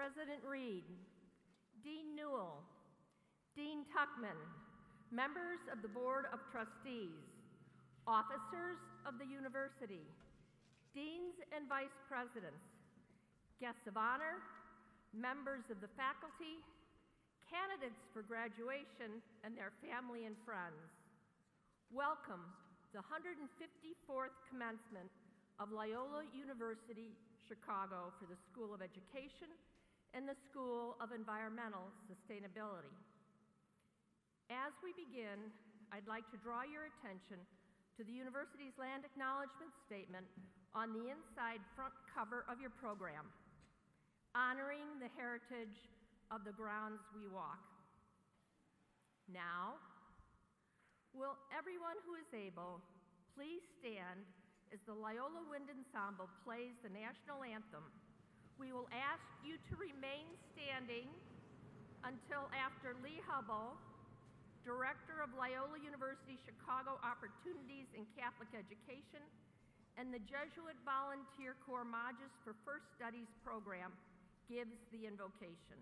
President Reed, Dean Newell, Dean Tuckman, members of the Board of Trustees, officers of the university, deans and vice presidents, guests of honor, members of the faculty, candidates for graduation, and their family and friends. Welcome to the 154th commencement of Loyola University, Chicago for the School of Education and the School of Environmental Sustainability. As we begin, I'd like to draw your attention to the university's land acknowledgement statement on the inside front cover of your program, honoring the heritage of the grounds we walk. Now, will everyone who is able please stand as the Loyola Wind Ensemble plays the national anthem. We will ask you to remain standing until after Lee Hubble, Director of Loyola University Chicago Opportunities in Catholic Education, and the Jesuit Volunteer Corps Magis for First Studies program gives the invocation.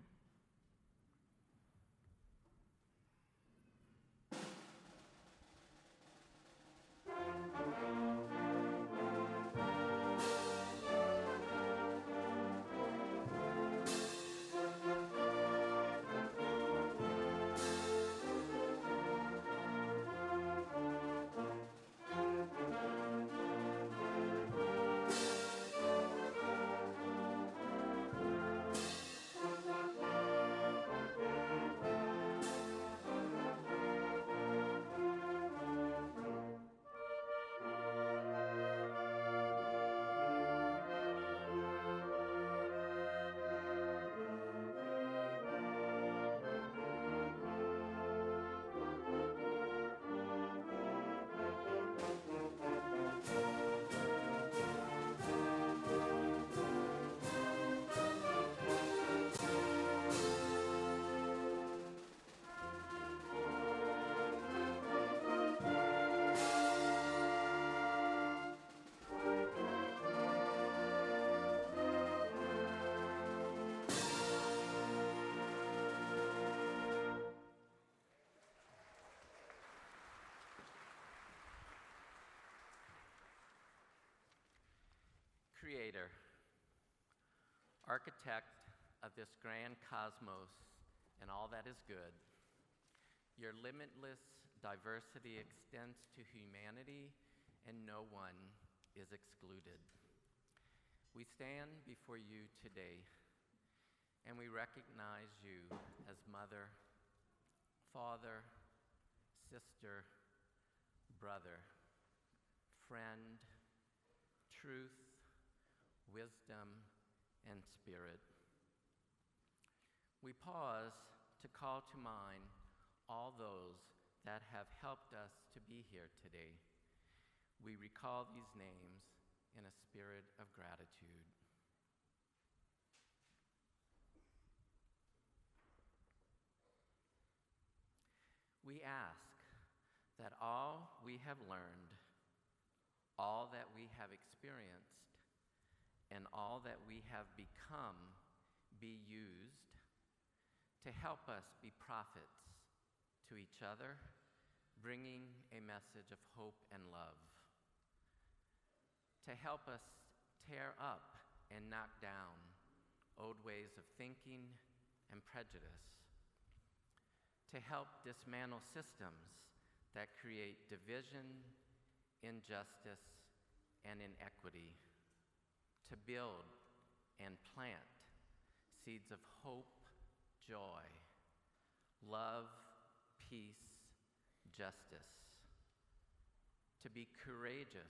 Creator, architect of this grand cosmos and all that is good, your limitless diversity extends to humanity and no one is excluded. We stand before you today and we recognize you as mother, father, sister, brother, friend, truth, wisdom, and spirit. We pause to call to mind all those that have helped us to be here today. We recall these names in a spirit of gratitude. We ask that all we have learned, all that we have experienced, and all that we have become be used to help us be prophets to each other, bringing a message of hope and love, to help us tear up and knock down old ways of thinking and prejudice, to help dismantle systems that create division, injustice, and inequity, to build and plant seeds of hope, joy, love, peace, justice, to be courageous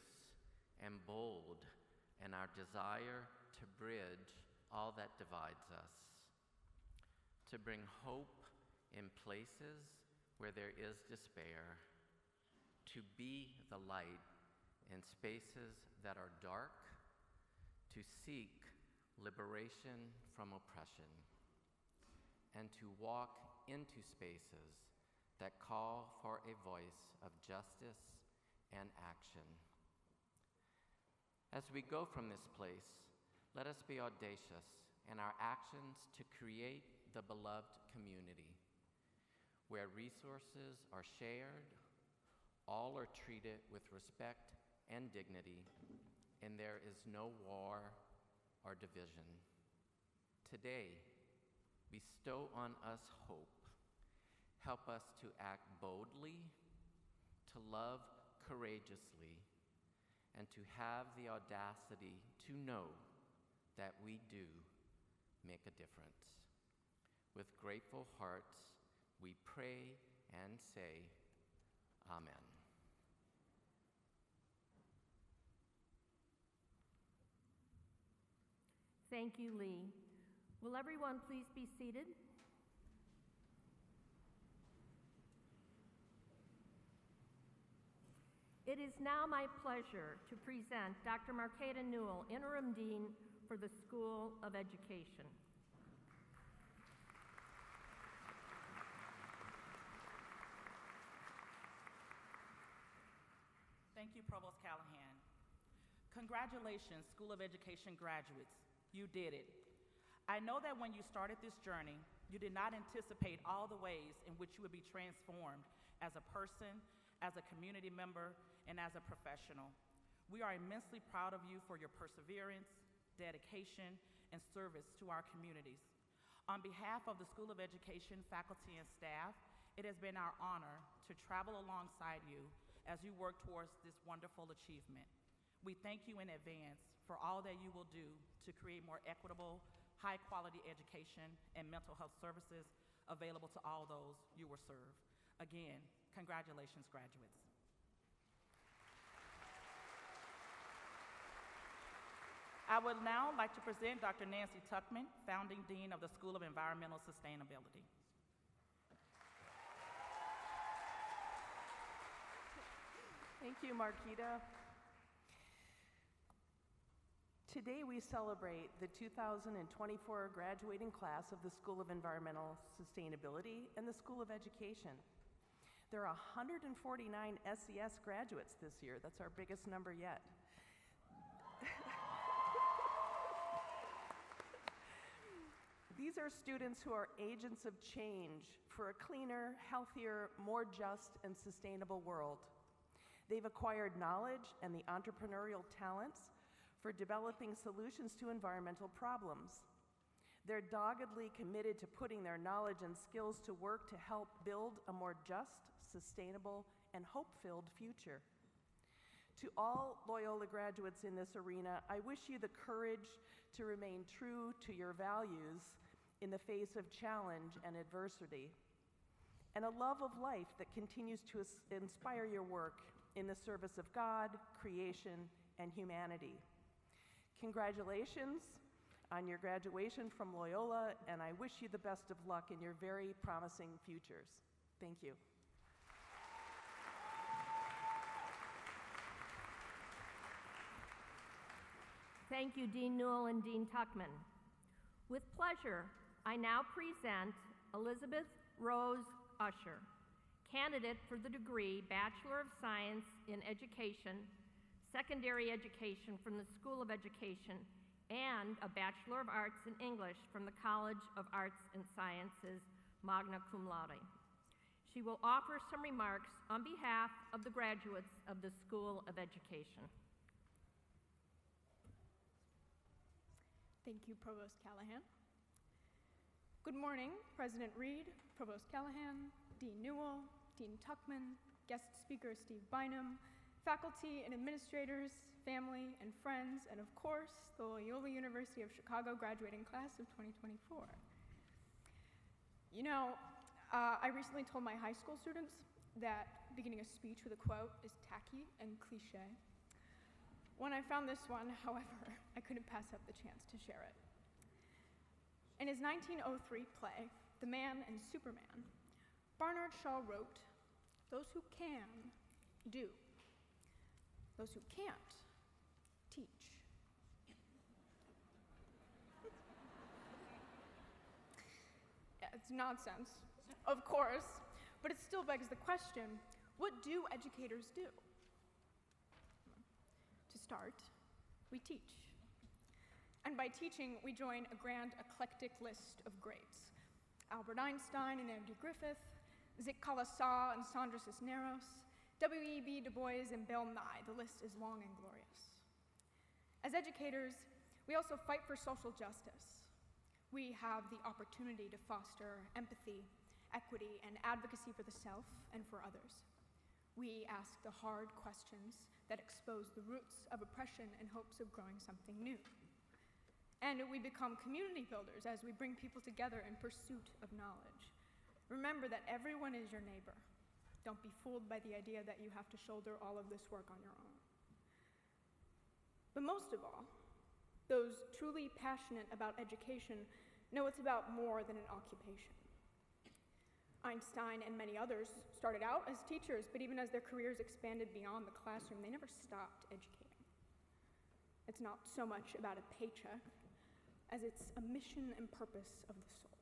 and bold in our desire to bridge all that divides us, to bring hope in places where there is despair, to be the light in spaces that are dark, to seek liberation from oppression, and to walk into spaces that call for a voice of justice and action. As we go from this place, let us be audacious and our actions to create the beloved community, where resources are shared, all are treated with respect and dignity, and there is no war or division. Today, bestow on us hope. Help us to act boldly, to love courageously, and to have the audacity to know that we do make a difference. With grateful hearts, we pray and say, Amen. Thank you, Lee. Will everyone please be seated? It is now my pleasure to present Dr. Marqueta Newell, Interim Dean for the School of Education. Thank you, Provost Callahan. Congratulations, School of Education graduates. You did it. I know that when you started this journey, you did not anticipate all the ways in which you would be transformed as a person, as a community member, and as a professional. We are immensely proud of you for your perseverance, dedication, and service to our communities. On behalf of the School of Education faculty and staff, it has been our honor to travel alongside you as you work towards this wonderful achievement. We thank you in advance for all that you will do to create more equitable, high-quality education and mental health services available to all those you will serve. Again, congratulations, graduates. I would now like to present Dr. Nancy Tuckman, Founding Dean of the School of Environmental Sustainability. Thank you, Marqueta. Today we celebrate the 2024 graduating class of the School of Environmental Sustainability and the School of Education. There are 149 SES graduates this year. That's our biggest number yet. These are students who are agents of change for a cleaner, healthier, more just, and sustainable world. They've acquired knowledge and the entrepreneurial talents for developing solutions to environmental problems. They're doggedly committed to putting their knowledge and skills to work to help build a more just, sustainable, and hope-filled future. To all Loyola graduates in this arena, I wish you the courage to remain true to your values in the face of challenge and adversity, and a love of life that continues to inspire your work in the service of God, creation, and humanity. Congratulations on your graduation from Loyola, and I wish you the best of luck in your very promising futures. Thank you. Thank you, Dean Newell and Dean Tuckman. With pleasure, I now present Elizabeth Rose Usher, candidate for the degree Bachelor of Science in Education, Secondary Education from the School of Education, and a Bachelor of Arts in English from the College of Arts and Sciences, magna cum laude. She will offer some remarks on behalf of the graduates of the School of Education. Thank you, Provost Callahan. Good morning, President Reed, Provost Callahan, Dean Newell, Dean Tuckman, guest speaker Steve Bynum, faculty and administrators, family and friends, and of course, the Loyola University of Chicago graduating class of 2024. You know, I recently told my high school students that beginning a speech with a quote is tacky and cliche. When I found this one, however, I couldn't pass up the chance to share it. In his 1903 play, The Man and Superman, Barnard Shaw wrote, "Those who can, do. Those who can't, teach." Yeah, it's nonsense, of course, but it still begs the question, what do educators do? To start, we teach. And by teaching, we join a grand eclectic list of greats. Albert Einstein and Andy Griffith, Zig Kala-Saw and Sandra Cisneros, W.E.B. Du Bois and Bill Nye. The list is long and glorious. As educators, we also fight for social justice. We have the opportunity to foster empathy, equity, and advocacy for the self and for others. We ask the hard questions that expose the roots of oppression in hopes of growing something new. And we become community builders as we bring people together in pursuit of knowledge. Remember that everyone is your neighbor. Don't be fooled by the idea that you have to shoulder all of this work on your own. But most of all, those truly passionate about education know it's about more than an occupation. Einstein and many others started out as teachers, but even as their careers expanded beyond the classroom, they never stopped educating. It's not so much about a paycheck as it's a mission and purpose of the soul.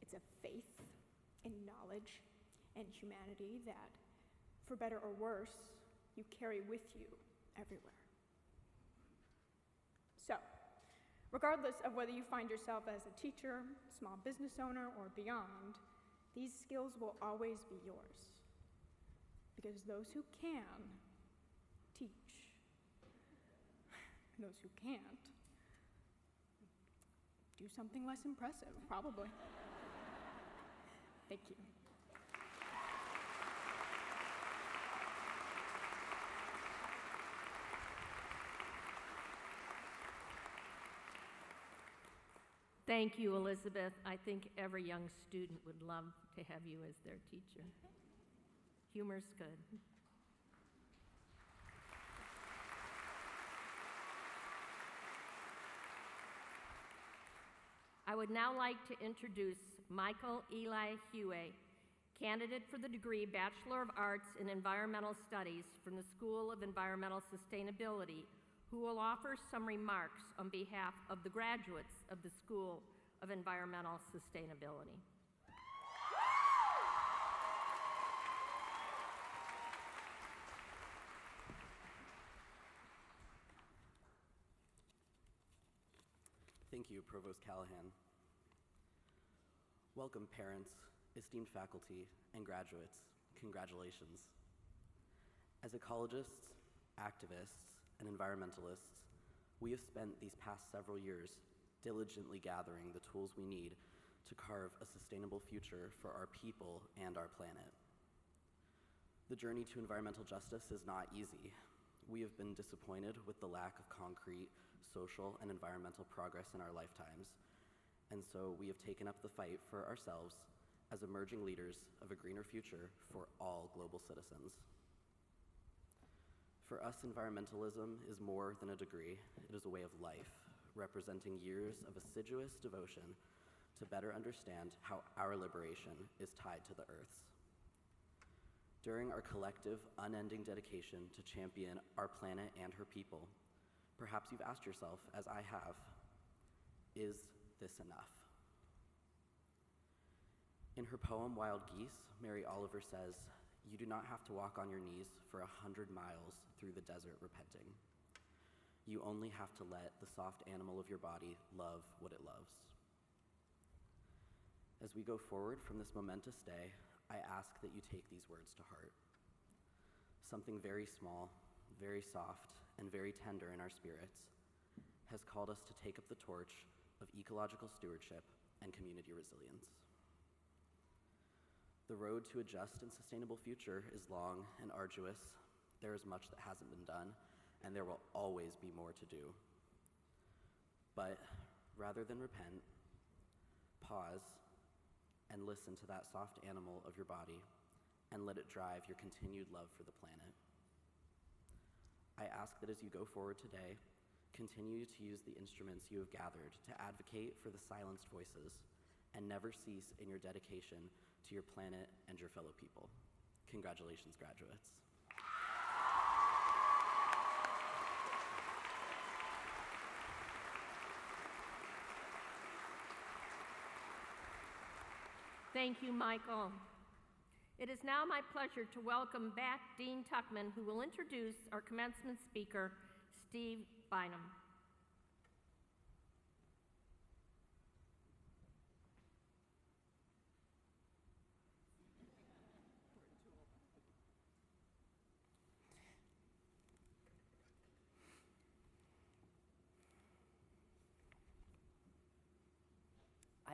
It's a faith in knowledge and humanity that, for better or worse, you carry with you everywhere. So, regardless of whether you find yourself as a teacher, small business owner, or beyond, these skills will always be yours. Because those who can, teach. And those who can't, do something less impressive, probably. Thank you. Thank you, Elizabeth. I think every young student would love to have you as their teacher. Humor's good. I would now like to introduce Michael Eli Huey, candidate for the degree Bachelor of Arts in Environmental Studies from the School of Environmental Sustainability, who will offer some remarks on behalf of the graduates of the School of Environmental Sustainability. Thank you, Provost Callahan. Welcome, parents, esteemed faculty, and graduates. Congratulations. As ecologists, activists, and environmentalists, we have spent these past several years diligently gathering the tools we need to carve a sustainable future for our people and our planet. The journey to environmental justice is not easy. We have been disappointed with the lack of concrete social and environmental progress in our lifetimes, and so we have taken up the fight for ourselves as emerging leaders of a greener future for all global citizens. For us, environmentalism is more than a degree. It is a way of life, representing years of assiduous devotion to better understand how our liberation is tied to the Earth's. During our collective, unending dedication to champion our planet and her people, perhaps you've asked yourself, as I have, is this enough? In her poem, Wild Geese, Mary Oliver says, "You do not have to walk on your knees for 100 miles through the desert repenting. You only have to let the soft animal of your body love what it loves." As we go forward from this momentous day, I ask that you take these words to heart. Something very small, very soft, and very tender in our spirits has called us to take up the torch of ecological stewardship and community resilience. The road to a just and sustainable future is long and arduous. There is much that hasn't been done, and there will always be more to do. But rather than repent, pause and listen to that soft animal of your body and let it drive your continued love for the planet. I ask that as you go forward today, continue to use the instruments you have gathered to advocate for the silenced voices and never cease in your dedication to your planet and your fellow people. Congratulations, graduates. Thank you, Michael. It is now my pleasure to welcome back Dean Tuckman, who will introduce our commencement speaker, Steve Bynum.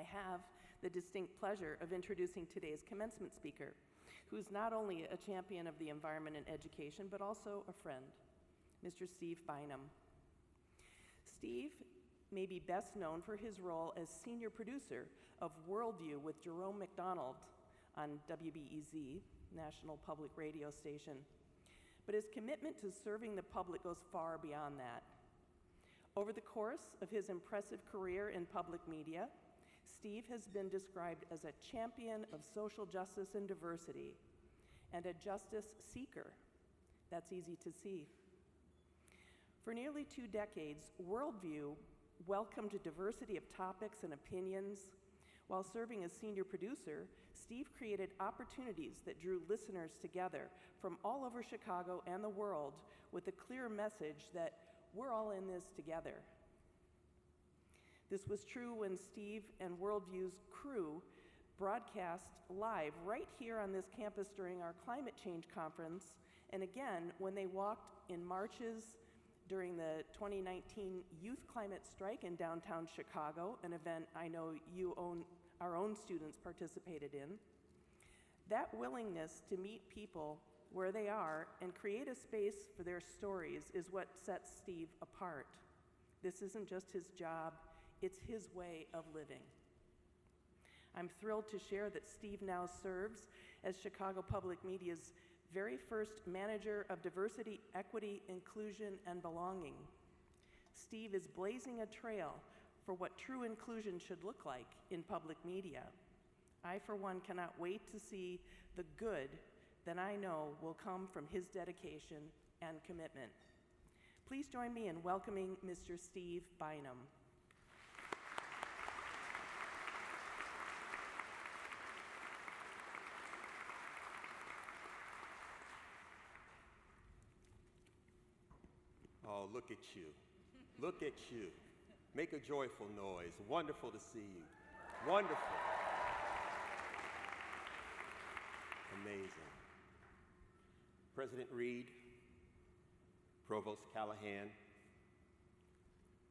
I have the distinct pleasure of introducing today's commencement speaker, who's not only a champion of the environment and education, but also a friend, Mr. Steve Bynum. Steve may be best known for his role as senior producer of Worldview with Jerome McDonald on WBEZ, National Public Radio Station. But his commitment to serving the public goes far beyond that. Over the course of his impressive career in public media, Steve has been described as a champion of social justice and diversity, and a justice seeker. That's easy to see. For nearly 2 decades, Worldview welcomed a diversity of topics and opinions. While serving as senior producer, Steve created opportunities that drew listeners together from all over Chicago and the world with a clear message that we're all in this together. This was true when Steve and Worldview's crew broadcast live right here on this campus during our climate change conference, and again when they walked in marches during the 2019 Youth Climate Strike in downtown Chicago, an event I know our own students participated in. That willingness to meet people where they are and create a space for their stories is what sets Steve apart. This isn't just his job, it's his way of living. I'm thrilled to share that Steve now serves as Chicago Public Media's very first manager of diversity, equity, inclusion, and belonging. Steve is blazing a trail for what true inclusion should look like in public media. I, for one, cannot wait to see the good that I know will come from his dedication and commitment. Please join me in welcoming Mr. Steve Bynum. Oh, look at you. Look at you. Make a joyful noise. Wonderful to see you. Wonderful. Amazing. President Reed, Provost Callahan,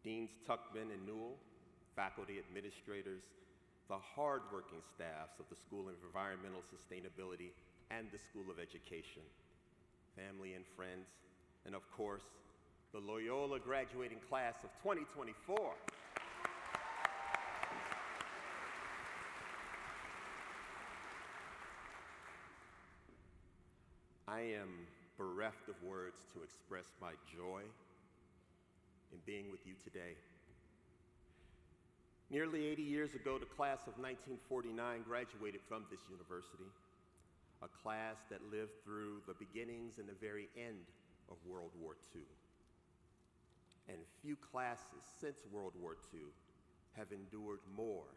Deans Tuckman and Newell, faculty, administrators, the hardworking staffs of the School of Environmental Sustainability and the School of Education, family and friends, and of course, the Loyola graduating class of 2024. I am bereft of words to express my joy in being with you today. Nearly 80 years ago, the class of 1949 graduated from this university, a class that lived through the beginnings and the very end of World War II. And few classes since World War II have endured more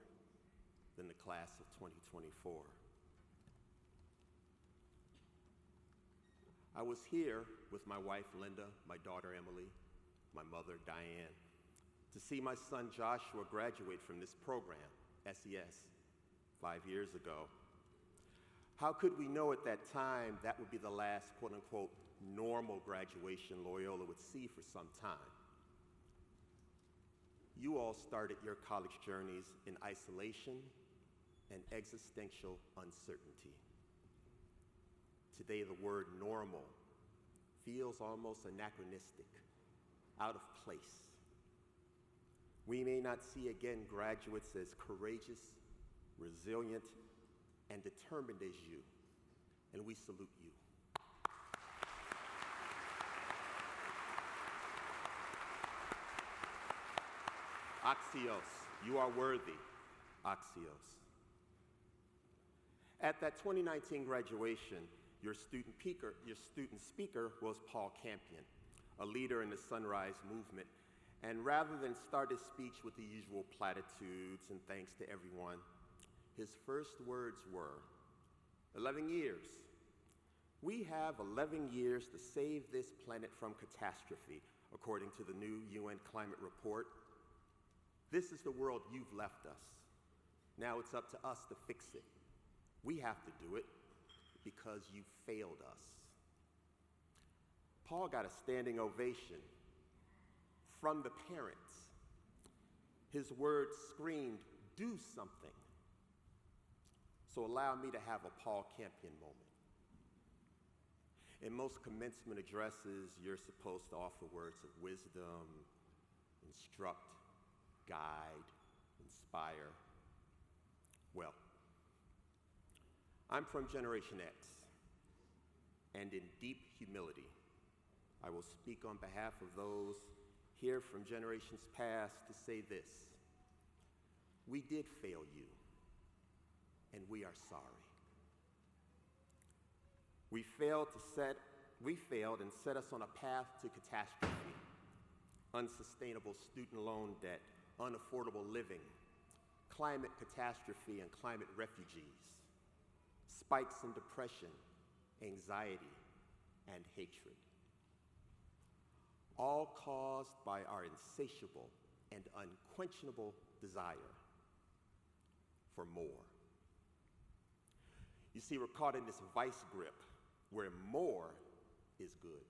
than the class of 2024. I was here with my wife, Linda, my daughter, Emily, my mother, Diane, to see my son, Joshua, graduate from this program, SES, 5 years ago. How could we know at that time that would be the last, quote unquote, normal graduation Loyola would see for some time? You all started your college journeys in isolation and existential uncertainty. Today, the word normal feels almost anachronistic, out of place. We may not see again graduates as courageous, resilient, and determined as you, and we salute you. Axios, you are worthy. Axios. At that 2019 graduation, your student speaker was Paul Campion, a leader in the Sunrise Movement. And rather than start his speech with the usual platitudes and thanks to everyone, his first words were, 11 years. We have 11 years to save this planet from catastrophe, according to the new UN climate report. This is the world you've left us. Now it's up to us to fix it. We have to do it because you failed us. Paul got a standing ovation from the parents. His words screamed do something. So allow me to have a Paul Campion moment. In most commencement addresses, you're supposed to offer words of wisdom, instruct, guide, inspire. Well, I'm from Generation X, and in deep humility, I will speak on behalf of those here from generations past to say this: we did fail you, and we are sorry. We failed and set us on a path to catastrophe: unsustainable student loan debt, unaffordable living, climate catastrophe and climate refugees, spikes in depression, anxiety, and hatred. All caused by our insatiable and unquenchable desire for more. You see, we're caught in this vice grip where more is good.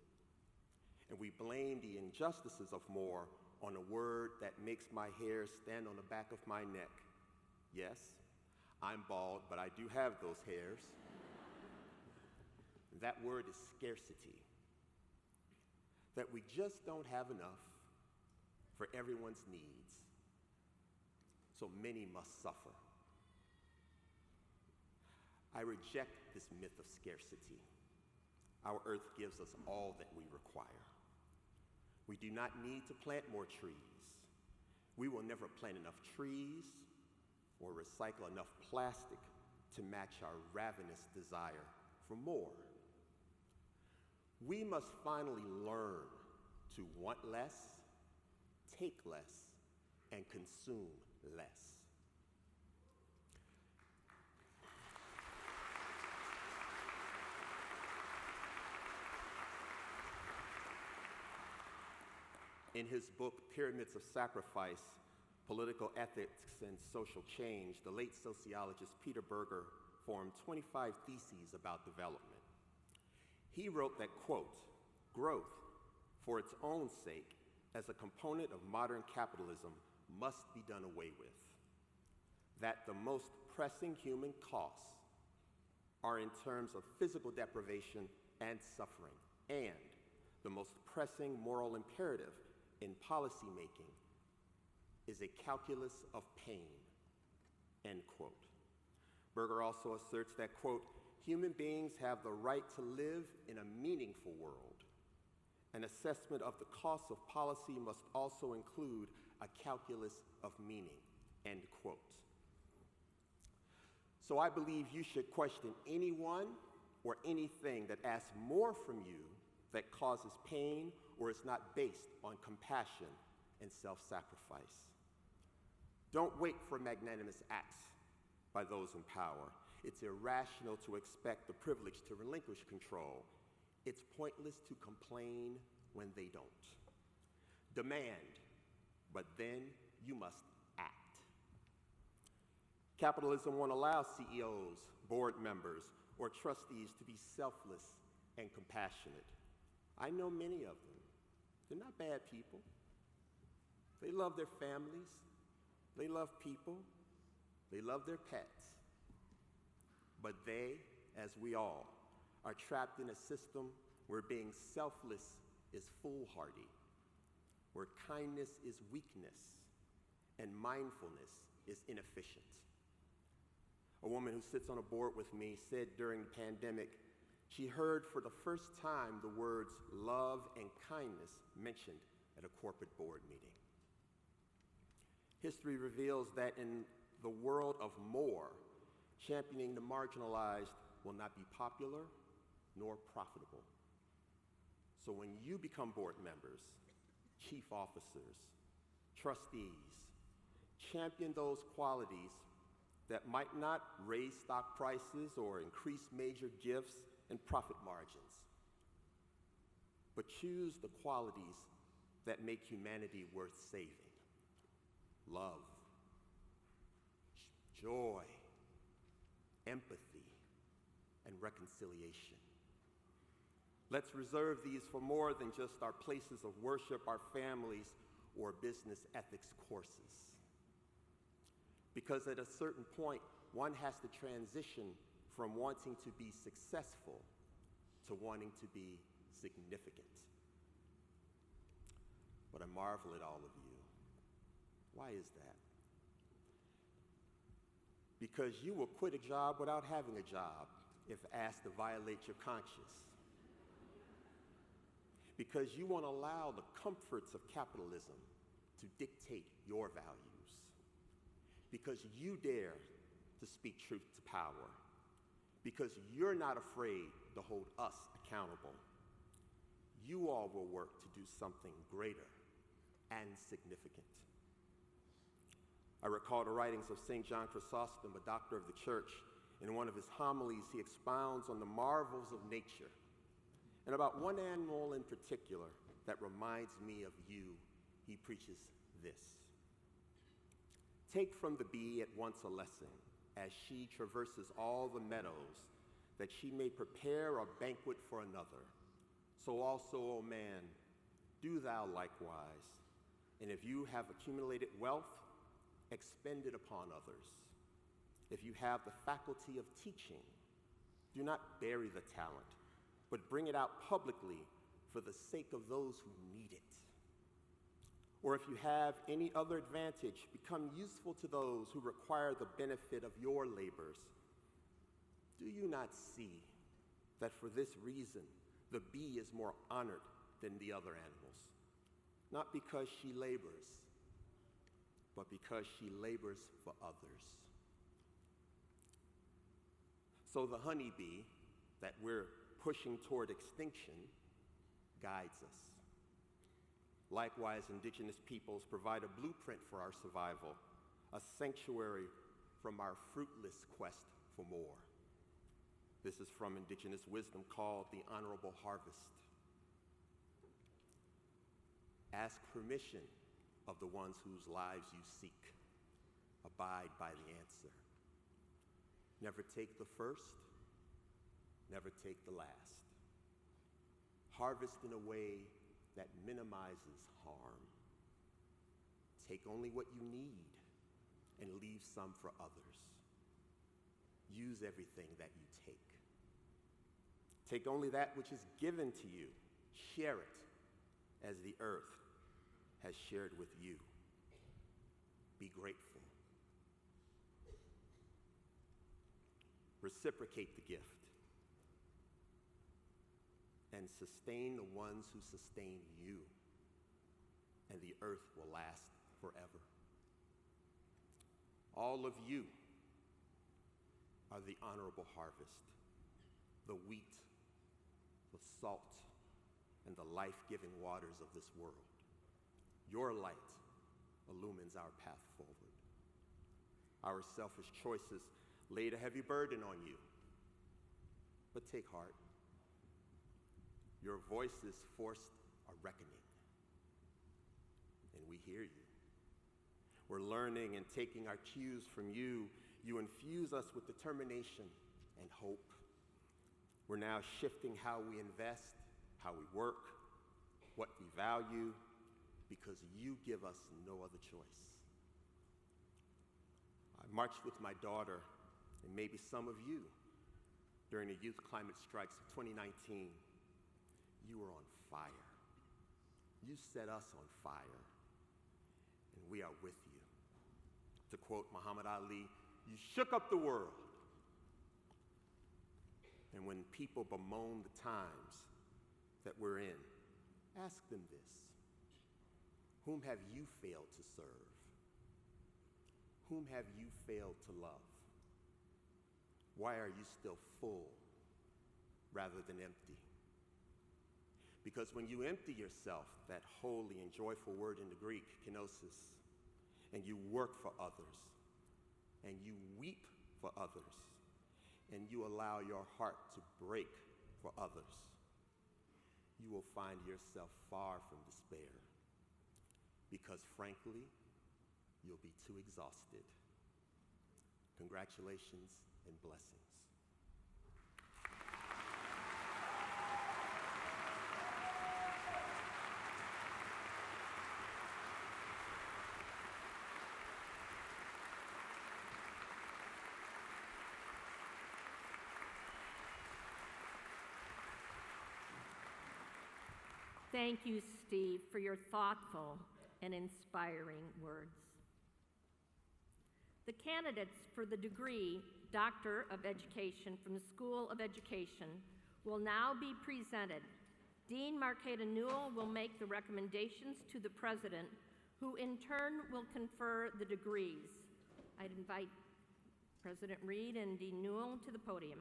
And we blame the injustices of more on a word that makes my hair stand on the back of my neck. Yes, I'm bald, but I do have those hairs. That word is scarcity. That we just don't have enough for everyone's needs, so many must suffer. I reject this myth of scarcity. Our earth gives us all that we require. We do not need to plant more trees. We will never plant enough trees or recycle enough plastic to match our ravenous desire for more. We must finally learn to want less, take less, and consume less. In his book, Pyramids of Sacrifice, Political Ethics and Social Change, the late sociologist Peter Berger formed 25 theses about development. He wrote that, quote, "Growth, for its own sake, as a component of modern capitalism, must be done away with. That the most pressing human costs are in terms of physical deprivation and suffering, and the most pressing moral imperative in policymaking is a calculus of pain," end quote. Berger also asserts that, quote, "Human beings have the right to live in a meaningful world. An assessment of the costs of policy must also include a calculus of meaning," end quote. So I believe you should question anyone or anything that asks more from you, that causes pain, or is not based on compassion and self-sacrifice. Don't wait for magnanimous acts by those in power. It's irrational to expect the privileged to relinquish control. It's pointless to complain when they don't. Demand, but then you must act. Capitalism won't allow CEOs, board members, or trustees to be selfless and compassionate. I know many of them. They're not bad people. They love their families. They love people. They love their pets. But they, as we all, are trapped in a system where being selfless is foolhardy, where kindness is weakness, and mindfulness is inefficient. A woman who sits on a board with me said during the pandemic, she heard for the first time the words love and kindness mentioned at a corporate board meeting. History reveals that in the world of more, championing the marginalized will not be popular nor profitable. So when you become board members, chief officers, trustees, champion those qualities that might not raise stock prices or increase major gifts and profit margins, but choose the qualities that make humanity worth saving: love, joy, empathy, and reconciliation. Let's reserve these for more than just our places of worship, our families, or business ethics courses. Because at a certain point, one has to transition from wanting to be successful to wanting to be significant. But I marvel at all of you. Why is that? Because you will quit a job without having a job if asked to violate your conscience. Because you won't allow the comforts of capitalism to dictate your values. Because you dare to speak truth to power. Because you're not afraid to hold us accountable. You all will work to do something greater and significant. I recall the writings of St. John Chrysostom, a doctor of the church. In one of his homilies, he expounds on the marvels of nature. And about one animal in particular that reminds me of you, he preaches this. Take from the bee at once a lesson, as she traverses all the meadows, that she may prepare a banquet for another. So also, O man, do thou likewise. And if you have accumulated wealth, expend it upon others. If you have the faculty of teaching, do not bury the talent, but bring it out publicly for the sake of those who need it. Or if you have any other advantage, become useful to those who require the benefit of your labors. Do you not see that for this reason the bee is more honored than the other animals? Not because she labors, but because she labors for others. So the honeybee that we're pushing toward extinction guides us. Likewise, indigenous peoples provide a blueprint for our survival, a sanctuary from our fruitless quest for more. This is from indigenous wisdom called the honorable harvest. Ask permission of the ones whose lives you seek. Abide by the answer. Never take the first, never take the last. Harvest in a way that minimizes harm. Take only what you need and leave some for others. Use everything that you take. Take only that which is given to you. Share it as the earth has shared with you. Be grateful. Reciprocate the gift. And sustain the ones who sustain you. And the earth will last forever. All of you are the honorable harvest, the wheat, the salt, and the life-giving waters of this world. Your light illumines our path forward. Our selfish choices laid a heavy burden on you. But take heart. Your voices forced a reckoning. And we hear you. We're learning and taking our cues from you. You infuse us with determination and hope. We're now shifting how we invest, how we work, what we value, because you give us no other choice. I marched with my daughter, and maybe some of you, during the Youth Climate Strikes of 2019. You were on fire. You set us on fire, and we are with you. To quote Muhammad Ali, you shook up the world. And when people bemoan the times that we're in, ask them this. Whom have you failed to serve? Whom have you failed to love? Why are you still full rather than empty? Because when you empty yourself, that holy and joyful word in the Greek, kenosis, and you work for others, and you weep for others, and you allow your heart to break for others, you will find yourself far from despair. Because frankly, you'll be too exhausted. Congratulations and blessings. Thank you, Steve, for your thoughtful and inspiring words. The candidates for the degree Doctor of Education from the School of Education will now be presented. Dean Marqueta Newell will make the recommendations to the president, who in turn will confer the degrees. I'd invite President Reed and Dean Newell to the podium.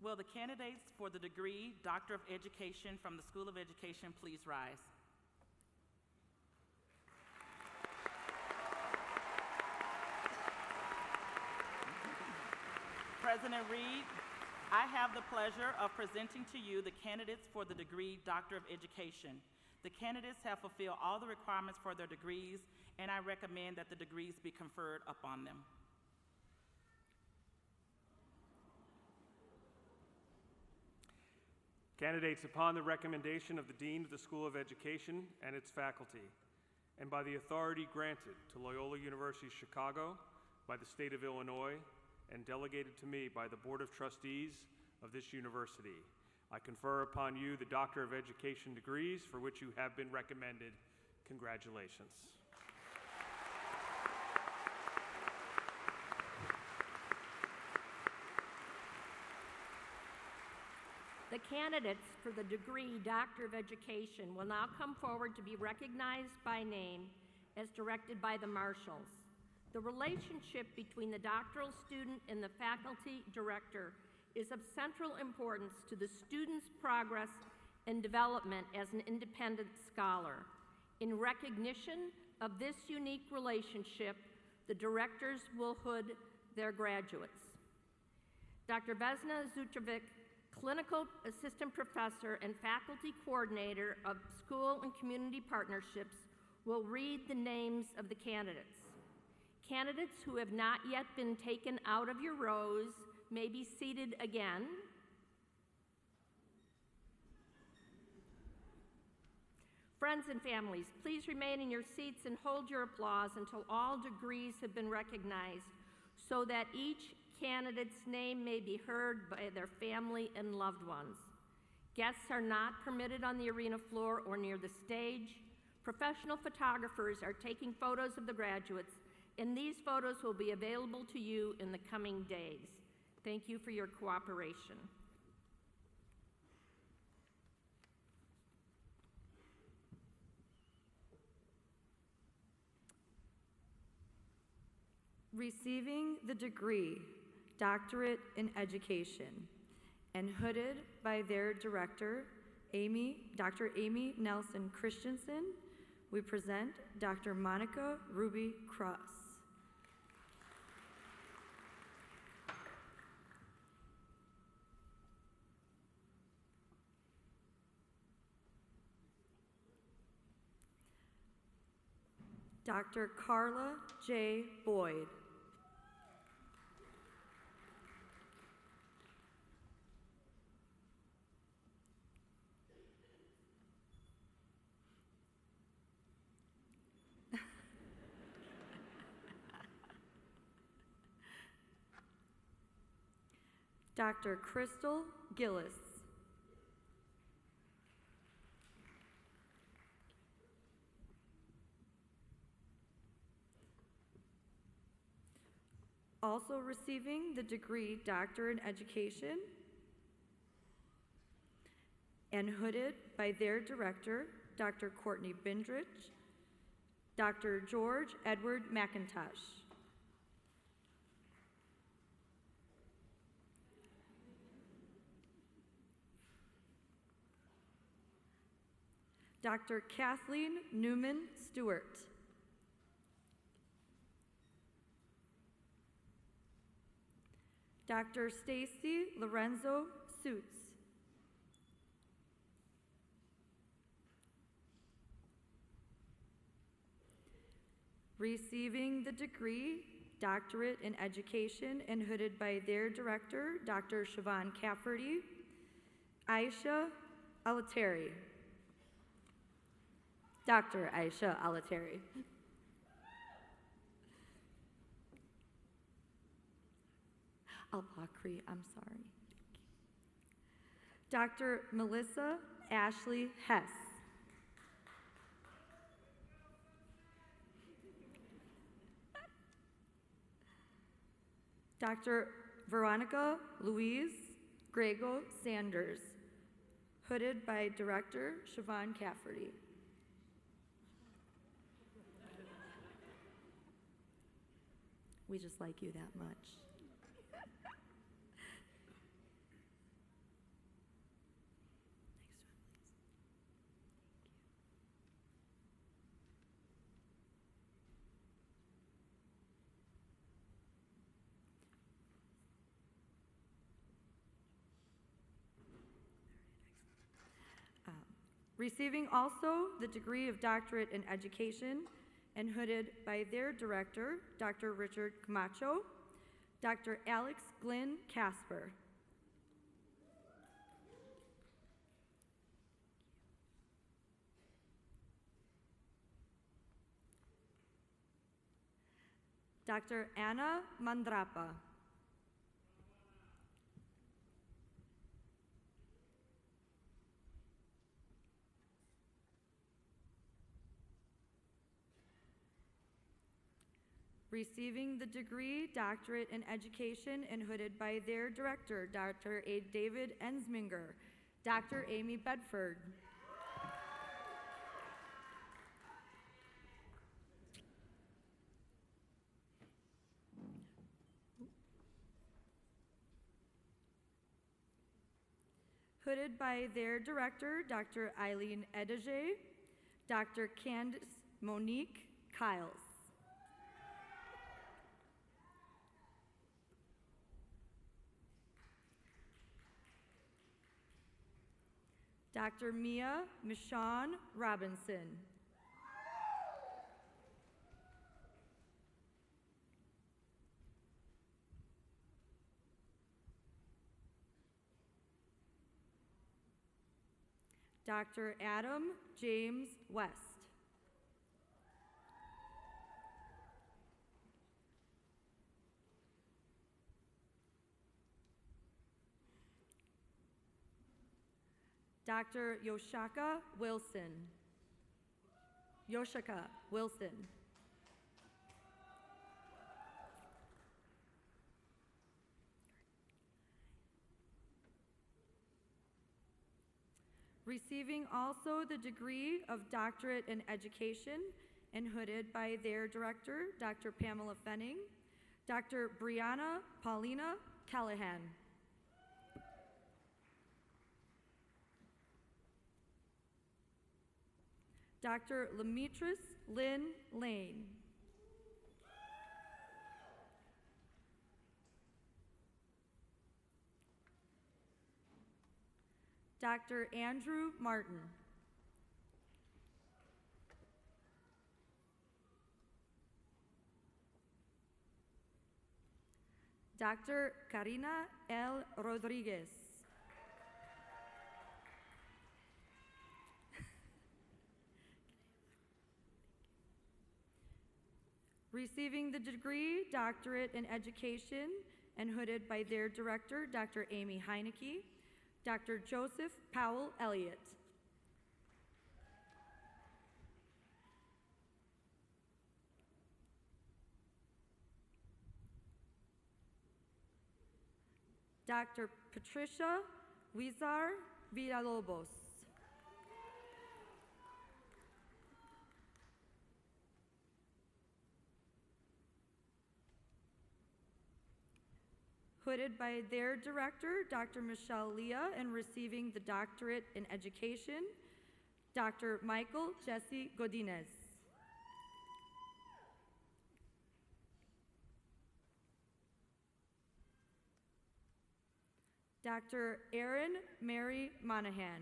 Will the candidates for the degree Doctor of Education from the School of Education please rise? President Reed, I have the pleasure of presenting to you the candidates for the degree Doctor of Education. The candidates have fulfilled all the requirements for their degrees, and I recommend that the degrees be conferred upon them. Candidates, upon the recommendation of the Dean of the School of Education and its faculty, and by the authority granted to Loyola University Chicago, by the state of Illinois, and delegated to me by the Board of Trustees of this university, I confer upon you the Doctor of Education degrees for which you have been recommended. Congratulations. The candidates for the degree Doctor of Education will now come forward to be recognized by name as directed by the marshals. The relationship between the doctoral student and the faculty director is of central importance to the student's progress and development as an independent scholar. In recognition of this unique relationship, the directors will hood their graduates. Dr. Vesna Zutrovic, Clinical Assistant Professor and Faculty Coordinator of School and Community Partnerships, will read the names of the candidates. Candidates who have not yet been taken out of your rows may be seated again. Friends and families, please remain in your seats and hold your applause until all degrees have been recognized so that each candidate's name may be heard by their family and loved ones. Guests are not permitted on the arena floor or near the stage. Professional photographers are taking photos of the graduates, and these photos will be available to you in the coming days. Thank you for your cooperation. Receiving the degree, Doctorate in Education, and hooded by their director, Dr. Amy Nelson Christensen, we present Dr. Monica Ruby Cross. Dr. Carla J. Boyd. Dr. Crystal Gillis. Also receiving the degree Doctor in Education and hooded by their director, Dr. Courtney Bindrich, Dr. George Edward McIntosh. Dr. Kathleen Newman Stewart. Dr. Stacy Lorenzo Suits. Receiving the degree, Doctorate in Education and hooded by their director, Dr. Siobhan Cafferty, Aisha Alateri. Dr. Aisha Alateri. Al-Bakri, I'm sorry. Dr. Melissa Ashley Hess. Dr. Veronica Louise Grego Sanders, hooded by Director Siobhan Cafferty. We just like you that much. Receiving also the degree of Doctorate in Education and hooded by their director, Dr. Richard Camacho, Dr. Alex Glynn Casper. Dr. Anna Mandrapa. Receiving the degree, Doctorate in Education, and hooded by their director, Dr. A. David Ensminger, Dr. Amy Bedford. Hooded by their director, Dr. Eileen Edige, Dr. Candice Monique Kiles. Dr. Mia Michonne Robinson. Dr. Adam James West. Dr. Yoshaka Wilson. Yoshaka Wilson. Receiving also the degree of Doctorate in Education and hooded by their director, Dr. Pamela Fenning, Dr. Brianna Paulina Callahan. Dr. Lemetris Lynn Lane. Dr. Andrew Martin. Dr. Karina L. Rodriguez. Receiving the degree, Doctorate in Education, and hooded by their director, Dr. Amy Heineke, Dr. Joseph Powell Elliott. Dr. Patricia Huizar Villalobos. Hooded by their director, Dr. Michelle Leah, and receiving the Doctorate in Education, Dr. Michael Jesse Godinez. Dr. Erin Mary Monahan.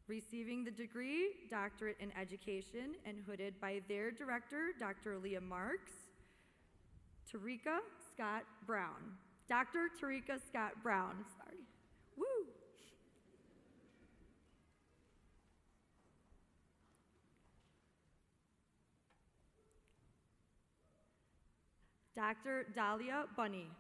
Receiving the degree, Doctorate in Education, and hooded by their director, Dr. Leah Marks, Tarika Scott Brown. Dr. Tarika Scott Brown, sorry. Woo! Dr. Dahlia Bunny.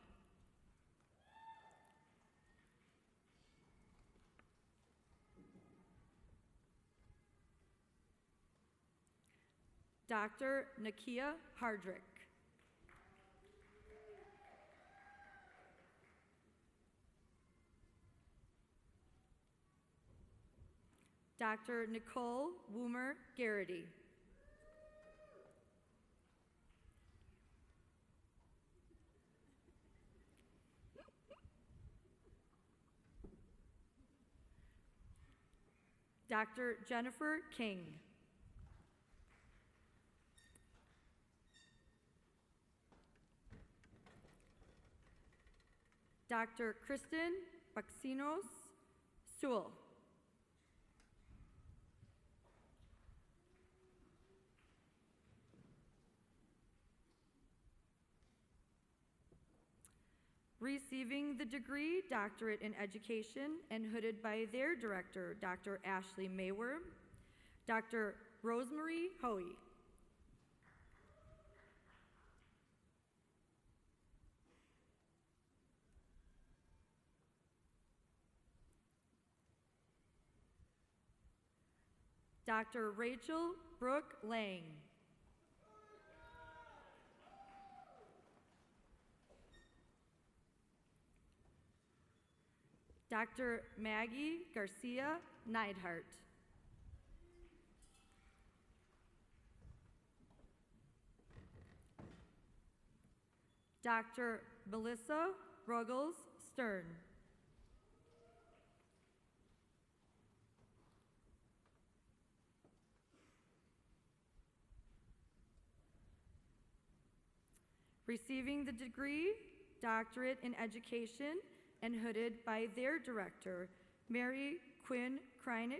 Dr. Nakia Hardrick. Dr. Nicole Woomer Garrity. Dr. Jennifer King. Dr. Kristen Baxinos Sewell. Receiving the degree, Doctorate in Education, and hooded by their director, Dr. Ashley Mayworm, Dr. Rosemary Hoey. Dr. Rachel Brooke Lang. Dr. Maggie Garcia Neidhart. Dr. Melissa Ruggles Stern. Receiving the degree, Doctorate in Education, and hooded by their director, Mary Quinn Kreinich,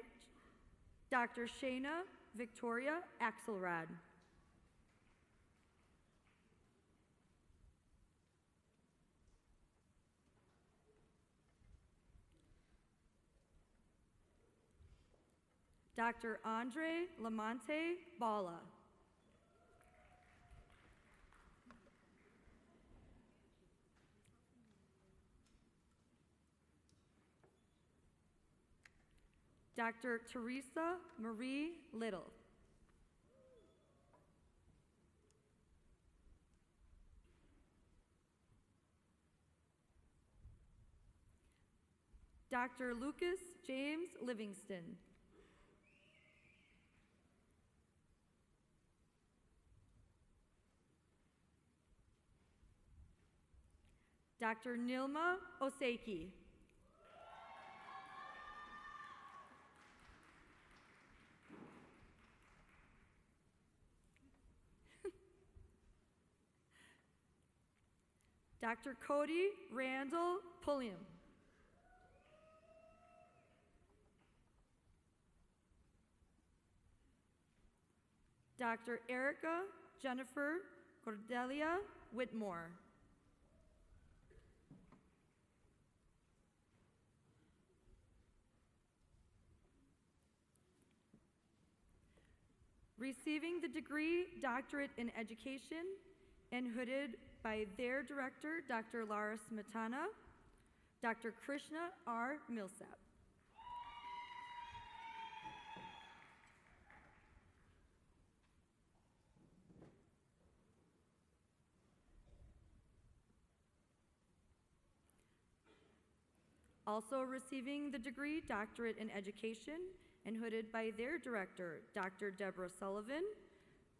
Dr. Shayna Victoria Axelrod. Dr. Andre Lamonte Bala. Dr. Teresa Marie Little. Dr. Lucas James Livingston. Dr. Nilma Oseki. Dr. Cody Randall Pulliam. Dr. Erica Jennifer Cordelia Whitmore. Receiving the degree, Doctorate in Education, and hooded by their director, Dr. Lara Smetana, Dr. Krishna R. Millsap. Also receiving the degree, Doctorate in Education, and hooded by their director, Dr. Deborah Sullivan,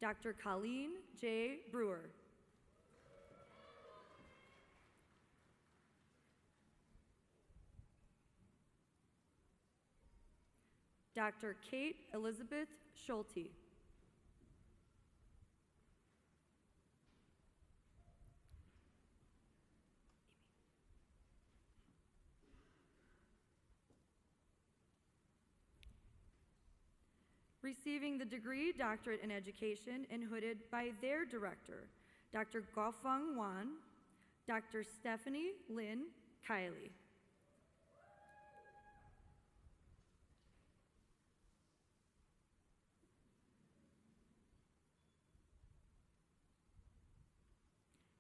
Dr. Colleen J. Brewer. Dr. Kate Elizabeth Schulte. Receiving the degree, Doctorate in Education, and hooded by their director, Dr. Gofeng Wan, Dr. Stephanie Lynn Kiley.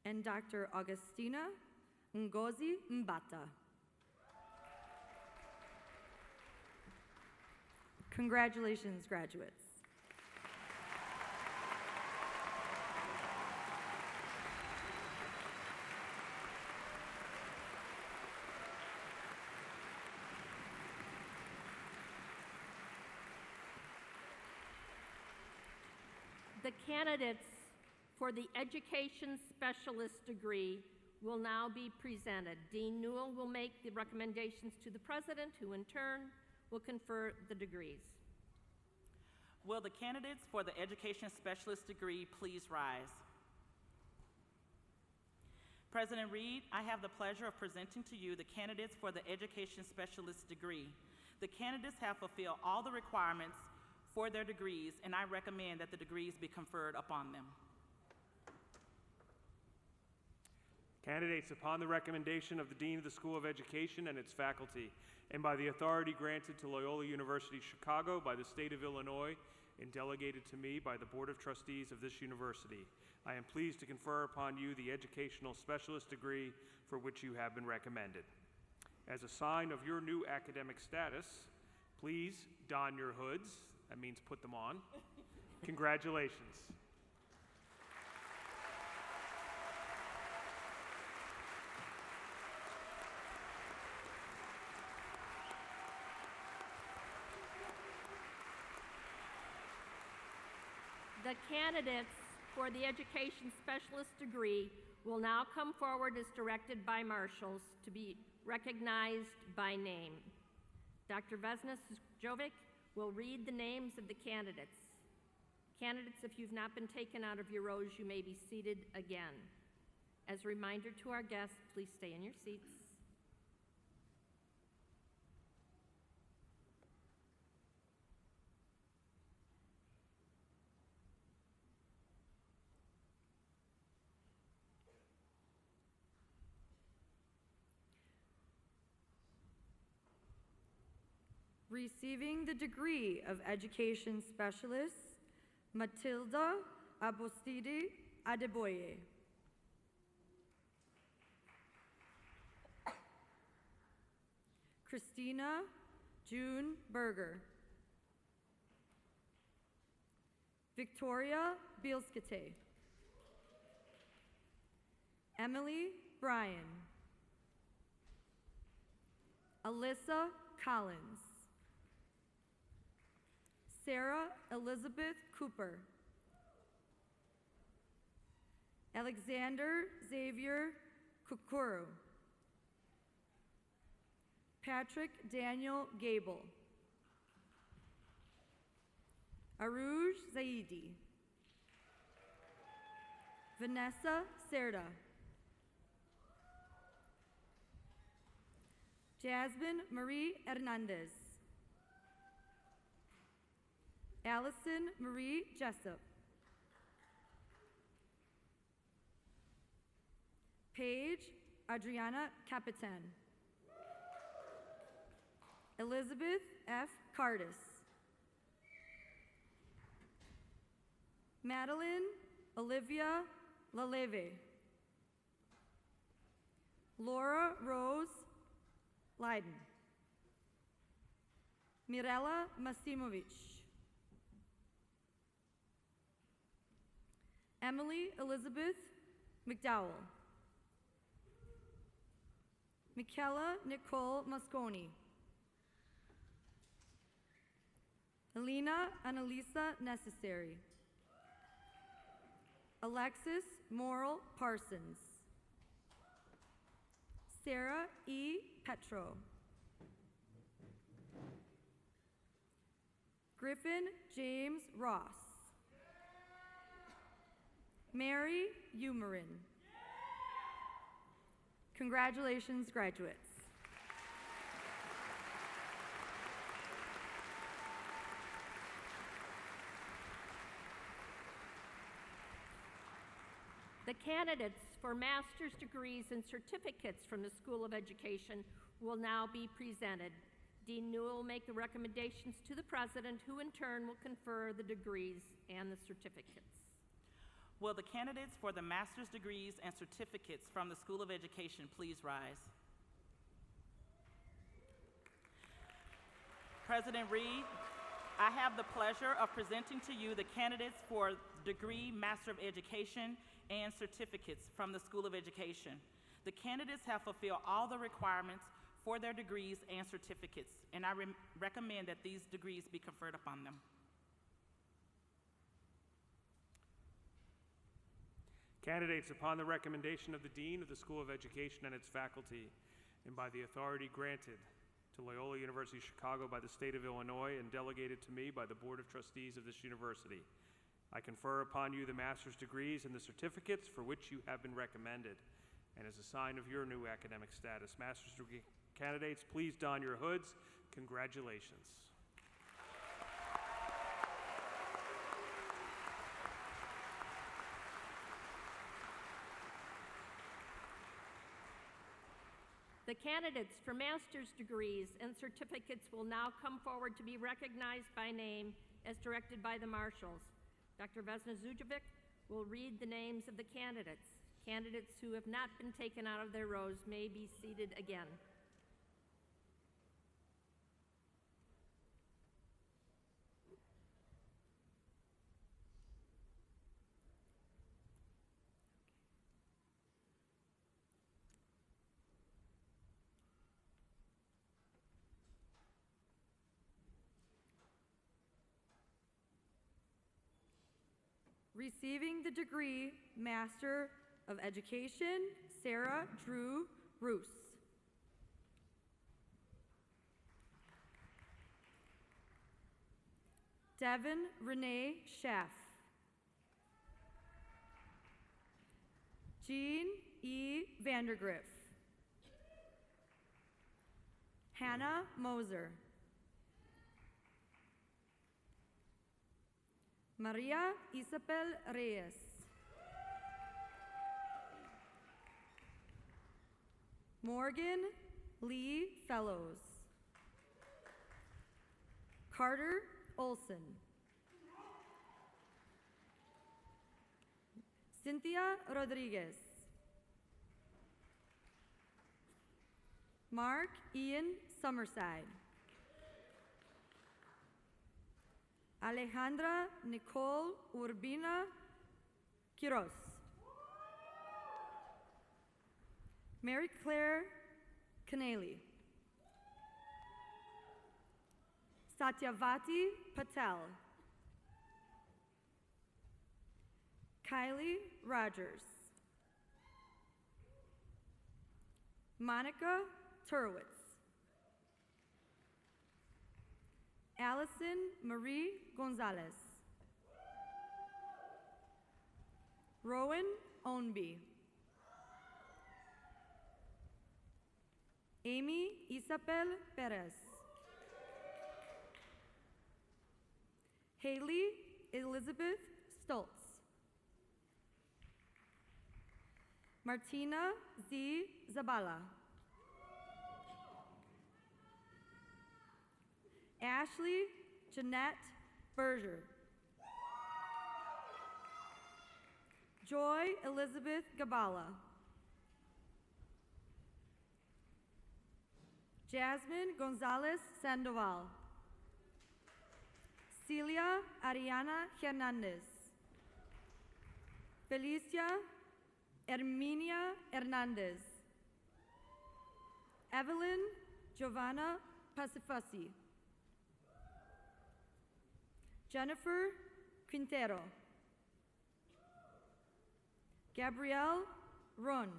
and Dr. Augustina Ngozi Mbata. Congratulations, graduates. The candidates for the Education Specialist degree will now be presented. Dean Newell will make the recommendations to the President, who in turn will confer the degrees. Will the candidates for the Education Specialist degree please rise? President Reed, I have the pleasure of presenting to you the candidates for the Education Specialist degree. The candidates have fulfilled all the requirements for their degrees, and I recommend that the degrees be conferred upon them. Candidates, upon the recommendation of the Dean of the School of Education and its faculty, and by the authority granted to Loyola University Chicago by the state of Illinois and delegated to me by the Board of Trustees of this university, I am pleased to confer upon you the Educational Specialist degree for which you have been recommended. As a sign of your new academic status, please don your hoods. That means put them on. Congratulations. The candidates for the Education Specialist degree will now come forward as directed by marshals to be recognized by name. Dr. Vesna-Jovic will read the names of the candidates. Candidates, if you've not been taken out of your rows, you may be seated again. As a reminder to our guests, please stay in your seats. Receiving the degree of Education Specialist, Matilda Abostidi Adeboye. Christina June Berger. Victoria Bielskite. Emily Bryan. Alyssa Collins. Sarah Elizabeth Cooper. Alexander Xavier Kukuru. Patrick Daniel Gable. Aruj Zaidi. Vanessa Serda. Jasmine Marie Hernandez. Allison Marie Jessup. Paige Adriana Capitan. Elizabeth F. Cardis. Madeline Olivia Laleve. Laura Rose Leiden. Mirella Masimovic. Emily Elizabeth McDowell. Michaela Nicole Mosconi. Elena Annalisa Necessary. Alexis Morrill Parsons. Sarah E. Petro. Griffin James Ross. Mary Umarin. Congratulations, graduates. The candidates for master's degrees and certificates from the School of Education will now be presented. Dean Newell will make the recommendations to the President, who in turn will confer the degrees and the certificates. Will the candidates for the master's degrees and certificates from the School of Education please rise? President Reed, I have the pleasure of presenting to you the candidates for degree, Master of Education, and certificates from the School of Education. The candidates have fulfilled all the requirements for their degrees and certificates, and I recommend that these degrees be conferred upon them. Candidates, upon the recommendation of the Dean of the School of Education and its faculty, and by the authority granted to Loyola University Chicago by the State of Illinois and delegated to me by the Board of Trustees of this university, I confer upon you the master's degrees and the certificates for which you have been recommended. And as a sign of your new academic status, master's degree candidates, please don your hoods. Congratulations. The candidates for master's degrees and certificates will now come forward to be recognized by name as directed by the marshals. Dr. Vesna Zujovic will read the names of the candidates. Candidates who have not been taken out of their rows may be seated again. Receiving the degree Master of Education, Sarah Drew Roos. Devin Renee Schaff. Jean E. Vandergriff. Hannah Moser. Maria Isabel Reyes. Morgan Lee Fellows. Carter Olson. Cynthia Rodriguez. Mark Ian Summerside. Alejandra Nicole Urbina Quiroz. Mary Claire Caneli. Satyavati Patel. Kylie Rogers. Monica Turwitz. Allison Marie Gonzalez. Rowan Ownby. Amy Isabel Perez. Haley Elizabeth Stoltz. Martina Z. Zabala. Ashley Jeanette Berger. Joy Elizabeth Gabala. Jasmine Gonzalez Sandoval. Celia Ariana Hernandez. Felicia Herminia Hernandez. Evelyn Giovanna Pasifasi. Jennifer Quintero. Gabrielle Rund.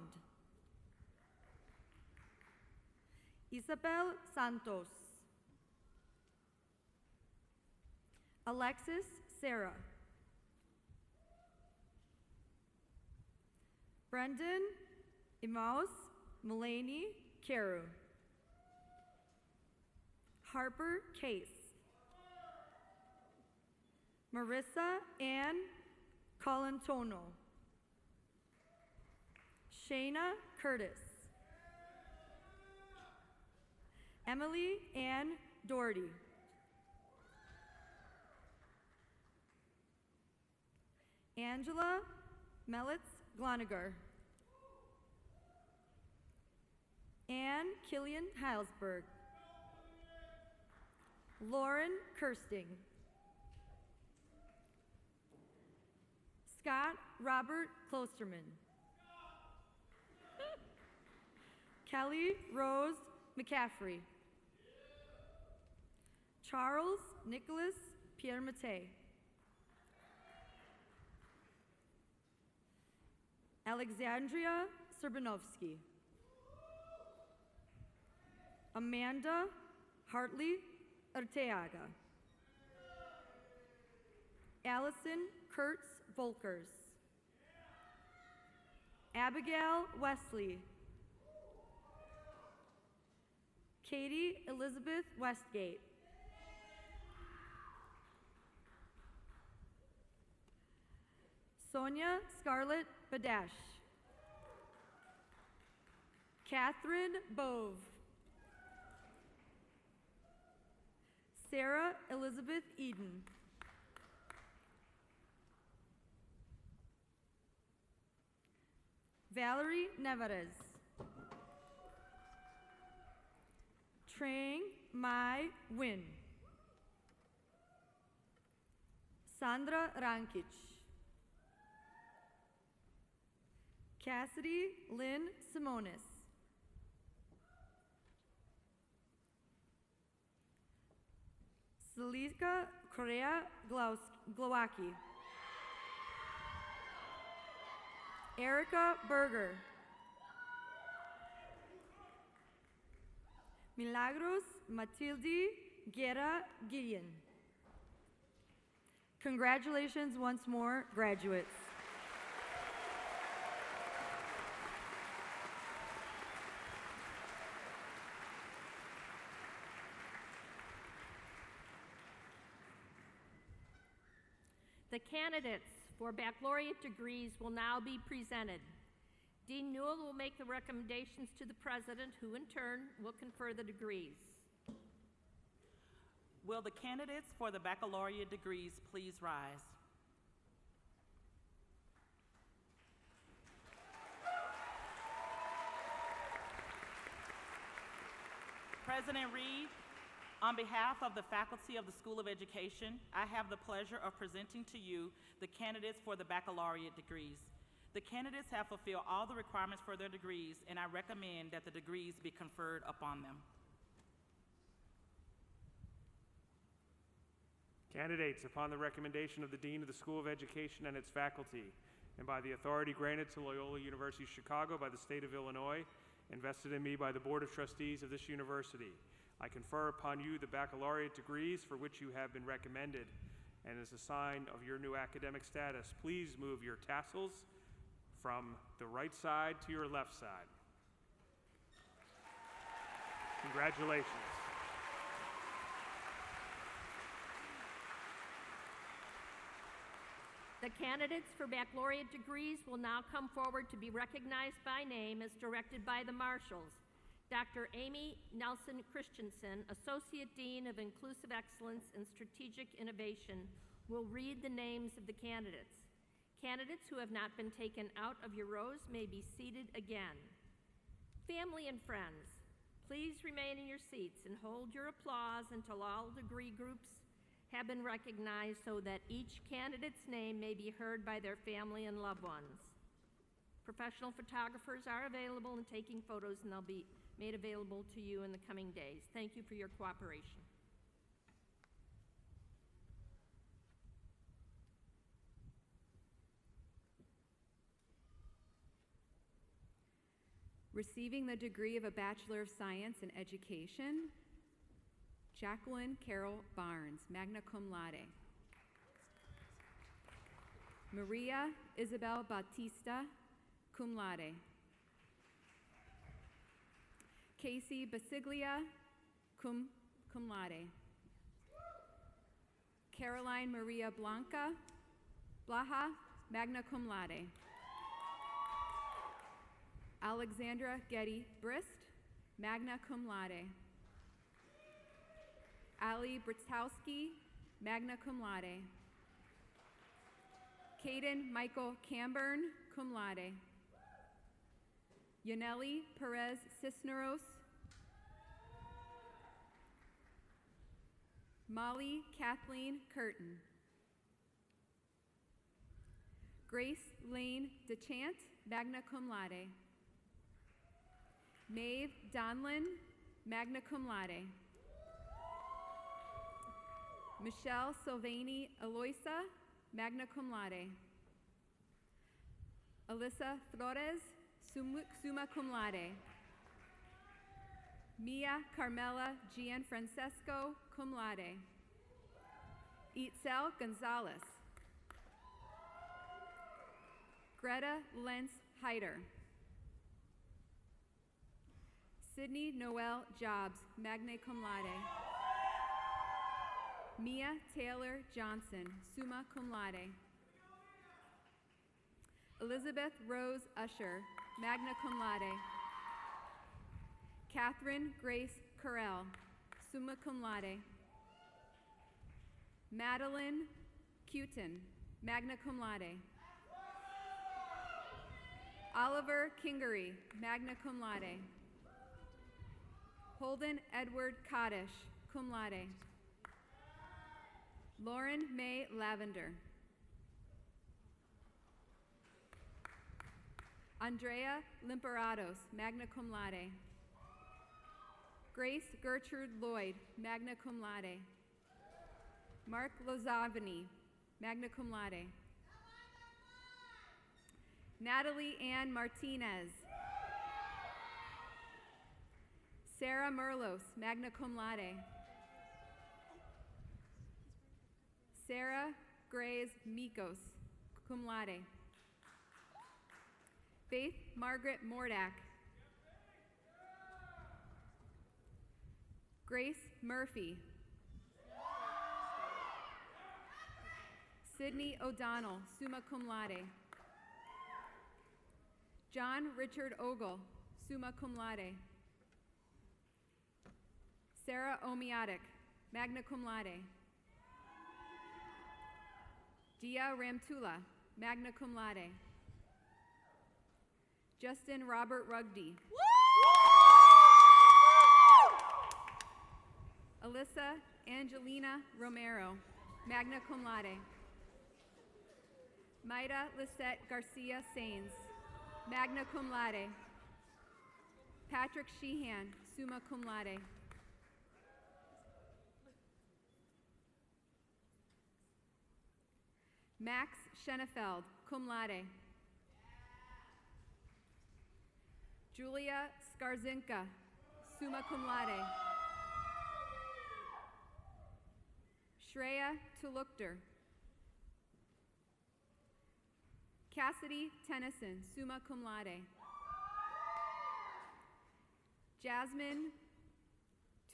Isabel Santos. Alexis Sarah. Brendan Emaus Mulaney Carew. Harper Case. Marissa Ann Colantono. Shayna Curtis. Emily Ann Doherty. Angela Melitz Gloniger. Anne Killian Heilsberg. Lauren Kirsting. Scott Robert Klosterman. Kelly Rose McCaffrey. Charles Nicholas Pierre Mate. Alexandria Serbanovsky. Amanda Hartley Arteaga. Allison Kurtz Volkers. Abigail Wesley. Katie Elizabeth Westgate. Sonia Scarlett Badash. Catherine Bove. Sarah Elizabeth Eden. Valerie Nevarez. Trang Mai Win. Sandra Rankic. Cassidy Lynn Simonis. Selika Correa Glowacki. Erica Berger. Milagros Matilde Guerra Guillen. Congratulations once more, graduates. The candidates for baccalaureate degrees will now be presented. Dean Newell will make the recommendations to the president, who in turn will confer the degrees. Will the candidates for the baccalaureate degrees please rise? President Reed, on behalf of the faculty of the School of Education, I have the pleasure of presenting to you the candidates for the baccalaureate degrees. The candidates have fulfilled all the requirements for their degrees, and I recommend that the degrees be conferred upon them. Candidates, upon the recommendation of the Dean of the School of Education and its faculty, and by the authority granted to Loyola University Chicago by the state of Illinois, invested in me by the Board of Trustees of this university, I confer upon you the baccalaureate degrees for which you have been recommended. And as a sign of your new academic status, please move your tassels from the right side to your left side. Congratulations. The candidates for baccalaureate degrees will now come forward to be recognized by name as directed by the marshals. Dr. Amy Nelson Christensen, Associate Dean of Inclusive Excellence and Strategic Innovation, will read the names of the candidates. Candidates who have not been taken out of your rows may be seated again. Family and friends, please remain in your seats and hold your applause until all degree groups have been recognized so that each candidate's name may be heard by their family and loved ones. Professional photographers are available and taking photos, and they'll be made available to you in the coming days. Thank you for your cooperation. Receiving the degree of a Bachelor of Science in Education, Jacqueline Carol Barnes, magna cum laude. Maria Isabel Bautista, cum laude. Casey Basiglia, cum laude. Caroline Maria Blaha, magna cum laude. Alexandra Getty Brist, magna cum laude. Ali Britzowski, magna cum laude. Caden Michael Camburn, cum laude. Yaneli Perez Cisneros. Molly Kathleen Curtin. Grace Lane DeChant, magna cum laude. Maeve Donlin, magna cum laude. Michelle Silvani Eloisa, magna cum laude. Alyssa Flores, summa cum laude. Mia Carmela Gianfrancesco, cum laude. Itzel Gonzalez. Greta Lentz Heider. Sydney Noel Jobs, magna cum laude. Mia Taylor Johnson, summa cum laude. Elizabeth Rose Usher, magna cum laude. Catherine Grace Carell, summa cum laude. Madeline Cutin, magna cum laude. Oliver Kingery, magna cum laude. Holden Edward Kaddish, cum laude. Lauren May Lavender. Andrea Limperados, magna cum laude. Grace Gertrude Lloyd, magna cum laude. Mark Lozavani, magna cum laude. Natalie Ann Martinez. Sarah Merlos, magna cum laude. Sarah Grays Mikos, cum laude. Faith Margaret Mordak. Grace Murphy. Sydney O'Donnell, summa cum laude. John Richard Ogle, summa cum laude. Sarah Omiatic, magna cum laude. Dia Ramtula, magna cum laude. Justin Robert Rugby. Alyssa Angelina Romero, magna cum laude. Maida Lisette Garcia Sains, magna cum laude. Patrick Sheehan, summa cum laude. Max Schenefeld, cum laude. Julia Skarzinka, summa cum laude. Shreya Tulukder. Cassidy Tennyson, summa cum laude. Jasmine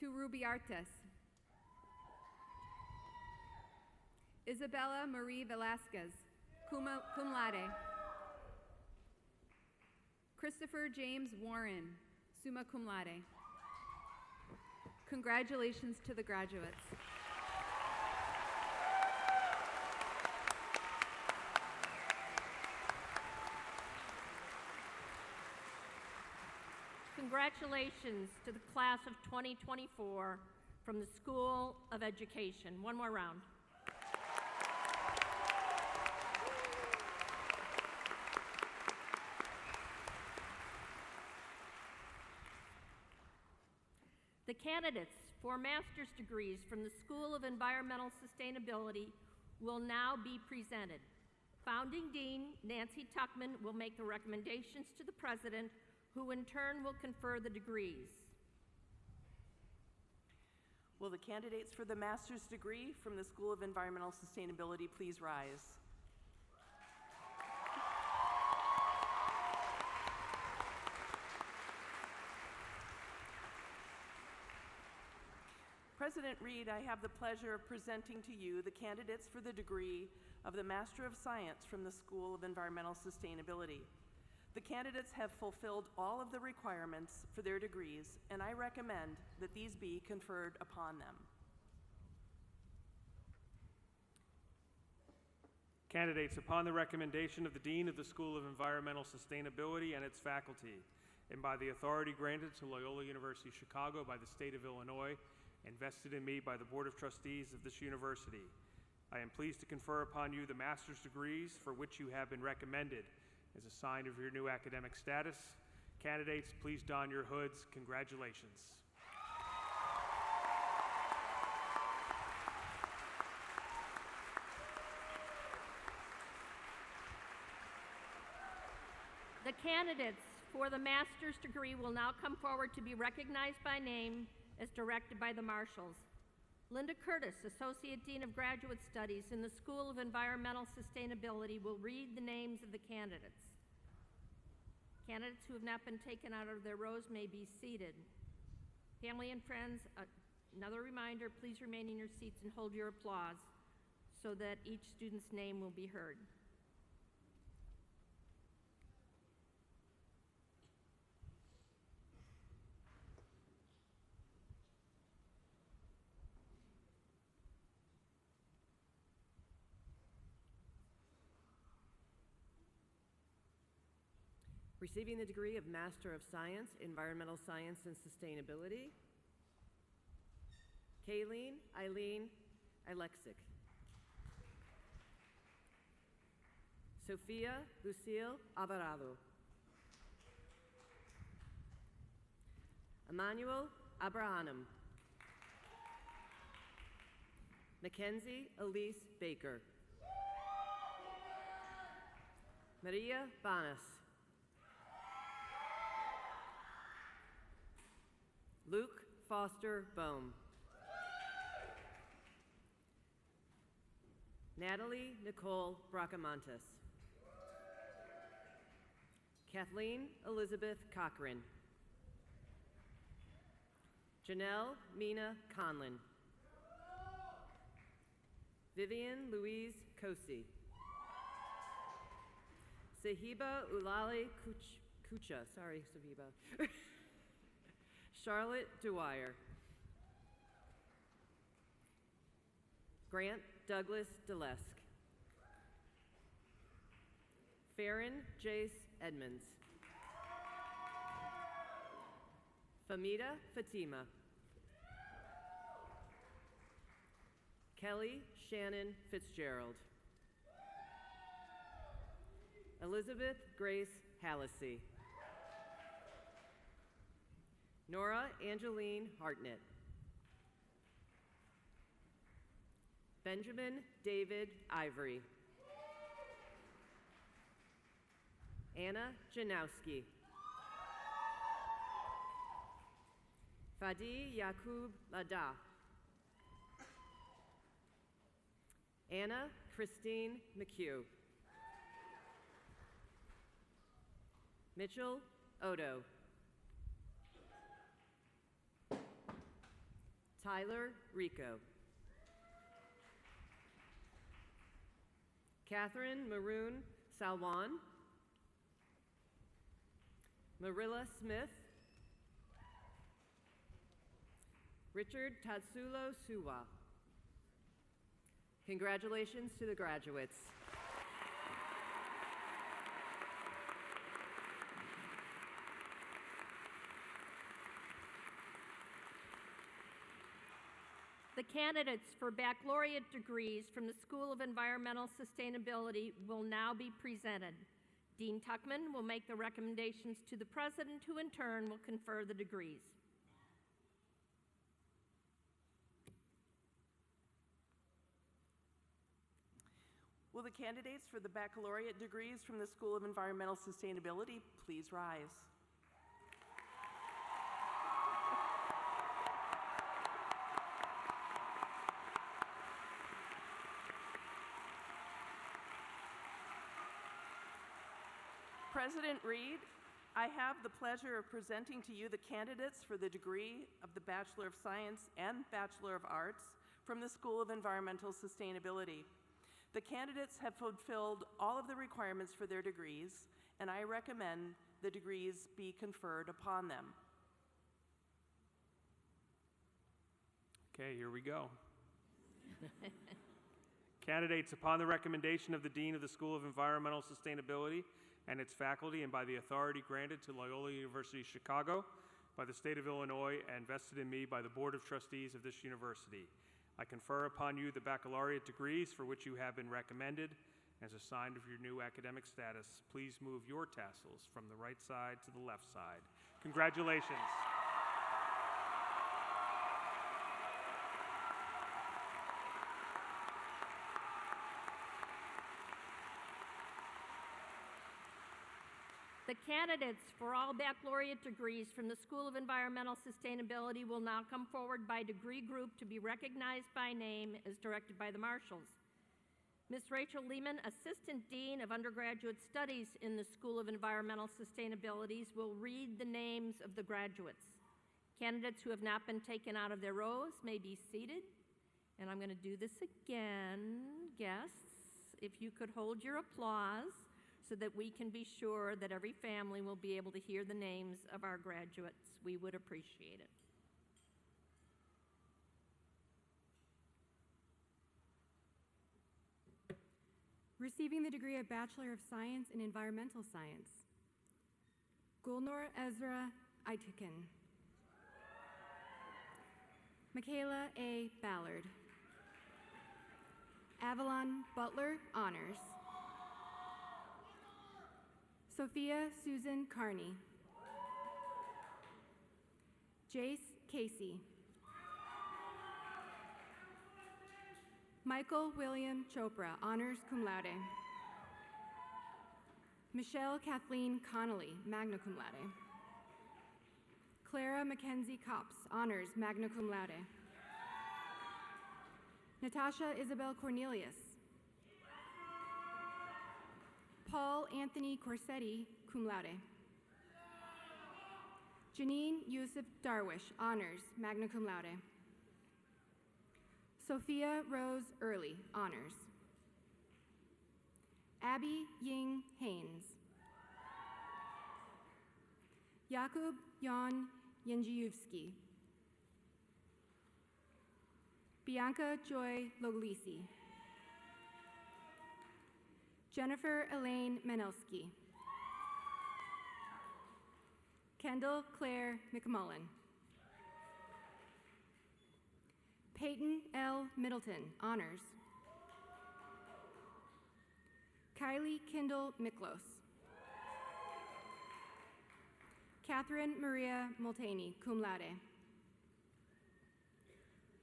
Turubiartes. Isabella Marie Velasquez, cum laude. Christopher James Warren, summa cum laude. Congratulations to the graduates. Congratulations to the class of 2024 from the School of Education. One more round. The candidates for master's degrees from the School of Environmental Sustainability will now be presented. Founding Dean Nancy Tuckman will make the recommendations to the President, who in turn will confer the degrees. Will the candidates for the master's degree from the School of Environmental Sustainability please rise? President Reed, I have the pleasure of presenting to you the candidates for the degree of the Master of Science from the School of Environmental Sustainability. The candidates have fulfilled all of the requirements for their degrees, and I recommend that these be conferred upon them. Candidates, upon the recommendation of the Dean of the School of Environmental Sustainability and its faculty, and by the authority granted to Loyola University Chicago by the state of Illinois and vested in me by the Board of Trustees of this university, I am pleased to confer upon you the master's degrees for which you have been recommended as a sign of your new academic status. Candidates, please don your hoods. Congratulations. The candidates for the master's degree will now come forward to be recognized by name as directed by the marshals. Linda Curtis, Associate Dean of Graduate Studies in the School of Environmental Sustainability, will read the names of the candidates. Candidates who have not been taken out of their rows may be seated. Family and friends, another reminder, please remain in your seats and hold your applause so that each student's name will be heard. Receiving the degree of Master of Science, Environmental Science and Sustainability, Kayleen Eileen Alexic. Sofia Lucille Alvarado. Emmanuel Abrahanam. Mackenzie Elise Baker. Maria Banas. Luke Foster Bohm. Natalie Nicole Bracamontes. Kathleen Elizabeth Cochran. Janelle Mina Conlin. Vivian Louise Kosi. Sahiba Ulali Kucha. Sorry, Sahiba. Charlotte Dwyer. Grant Douglas Delesk. Farron Jace Edmonds. Famida Fatima. Kelly Shannon Fitzgerald. Elizabeth Grace Hallisey. Nora Angeline Hartnett. Benjamin David Ivory. Anna Janowski. Fadi Yakub Lada. Anna Christine McHugh. Mitchell Odo. Tyler Rico. Catherine Maroon Salwan. Marilla Smith. Richard Tatsulo Suwa. Congratulations to the graduates. The candidates for baccalaureate degrees from the School of Environmental Sustainability will now be presented. Dean Tuckman will make the recommendations to the president, who in turn will confer the degrees. Will the candidates for the baccalaureate degrees from the School of Environmental Sustainability please rise? President Reed, I have the pleasure of presenting to you the candidates for the degree of the Bachelor of Science and Bachelor of Arts from the School of Environmental Sustainability. The candidates have fulfilled all of the requirements for their degrees, and I recommend the degrees be conferred upon them. Okay, here we go. Candidates, upon the recommendation of the Dean of the School of Environmental Sustainability and its faculty, and by the authority granted to Loyola University Chicago by the state of Illinois and vested in me by the Board of Trustees of this university, I confer upon you the baccalaureate degrees for which you have been recommended. As a sign of your new academic status, please move your tassels from the right side to the left side. Congratulations. The candidates for all baccalaureate degrees from the School of Environmental Sustainability will now come forward by degree group to be recognized by name as directed by the marshals. Ms. Rachel Lehman, Assistant Dean of Undergraduate Studies in the School of Environmental Sustainabilities, will read the names of the graduates. Candidates who have not been taken out of their rows may be seated. And I'm going to do this again. Guests, if you could hold your applause so that we can be sure that every family will be able to hear the names of our graduates. We would appreciate it. Receiving the degree of Bachelor of Science in Environmental Science, Gulnor Ezra Aitikin. Michaela A. Ballard. Avalon Butler, Honors. Sophia Susan Carney. Jace Casey. Michael William Chopra, Honors Cum Laude. Michelle Kathleen Connolly, Magna Cum Laude. Clara Mackenzie Copps, Honors, Magna Cum Laude. Natasha Isabel Cornelius. Paul Anthony Corsetti, Cum Laude. Janine Yusuf Darwish, Honors, Magna Cum Laude. Sophia Rose Early, Honors. Abby Ying Haynes. Jakub Jan Jędrzejewski. Bianca Joy Loglisi. Jennifer Elaine Manelski. Kendall Claire McMullen. Peyton L. Middleton, Honors. Kylie Kindle Miklos. Catherine Maria Multaney, Cum Laude.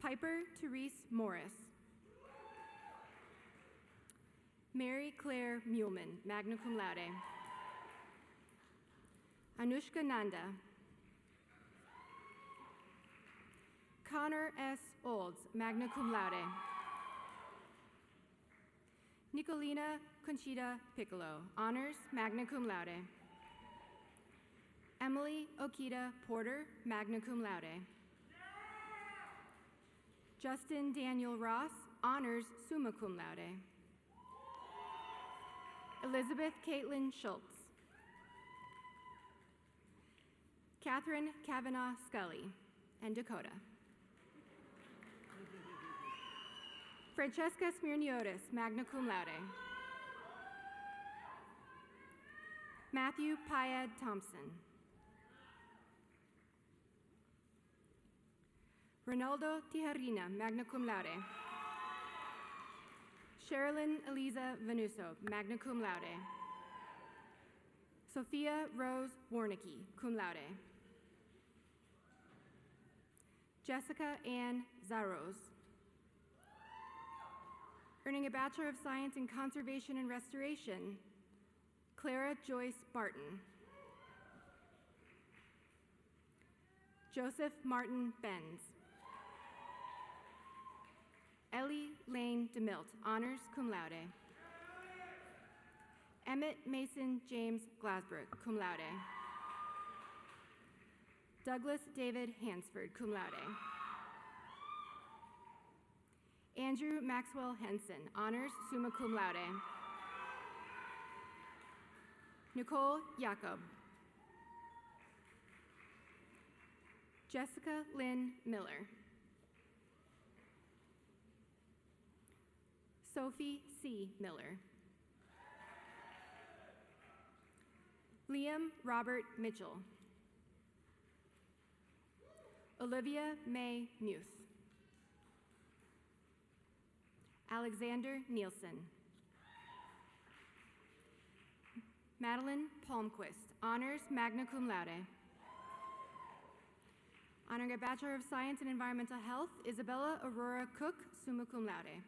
Piper Therese Morris. Mary Claire Muhlman, Magna Cum Laude. Anushka Nanda. Connor S. Olds, Magna Cum Laude. Nicolina Conchita Piccolo, Honors, Magna Cum Laude. Emily Okita Porter, Magna Cum Laude. Justin Daniel Ross, Honors, Summa Cum Laude. Elizabeth Caitlin Schultz. Catherine Kavanaugh Scully, and Dakota. Francesca Smirniotis, Magna Cum Laude. Matthew Pyad Thompson. Ronaldo Tijarina, Magna Cum Laude. Sherilyn Eliza Venuso, Magna Cum Laude. Sophia Rose Warnicki, Cum Laude. Jessica Ann Zaros. Earning a Bachelor of Science in Conservation and Restoration, Clara Joyce Barton. Joseph Martin Benz. Ellie Lane DeMilt, Honors, Cum Laude. Emmett Mason James Glasbrook, Cum Laude. Douglas David Hansford, Cum Laude. Andrew Maxwell Henson, Honors, Summa Cum Laude. Nicole Jacob. Jessica Lynn Miller. Sophie C. Miller. Liam Robert Mitchell. Olivia May Muth. Alexander Nielsen. Madeline Palmquist, honors magna cum laude. Honoring a Bachelor of Science in Environmental Health, Isabella Aurora Cook, summa cum laude.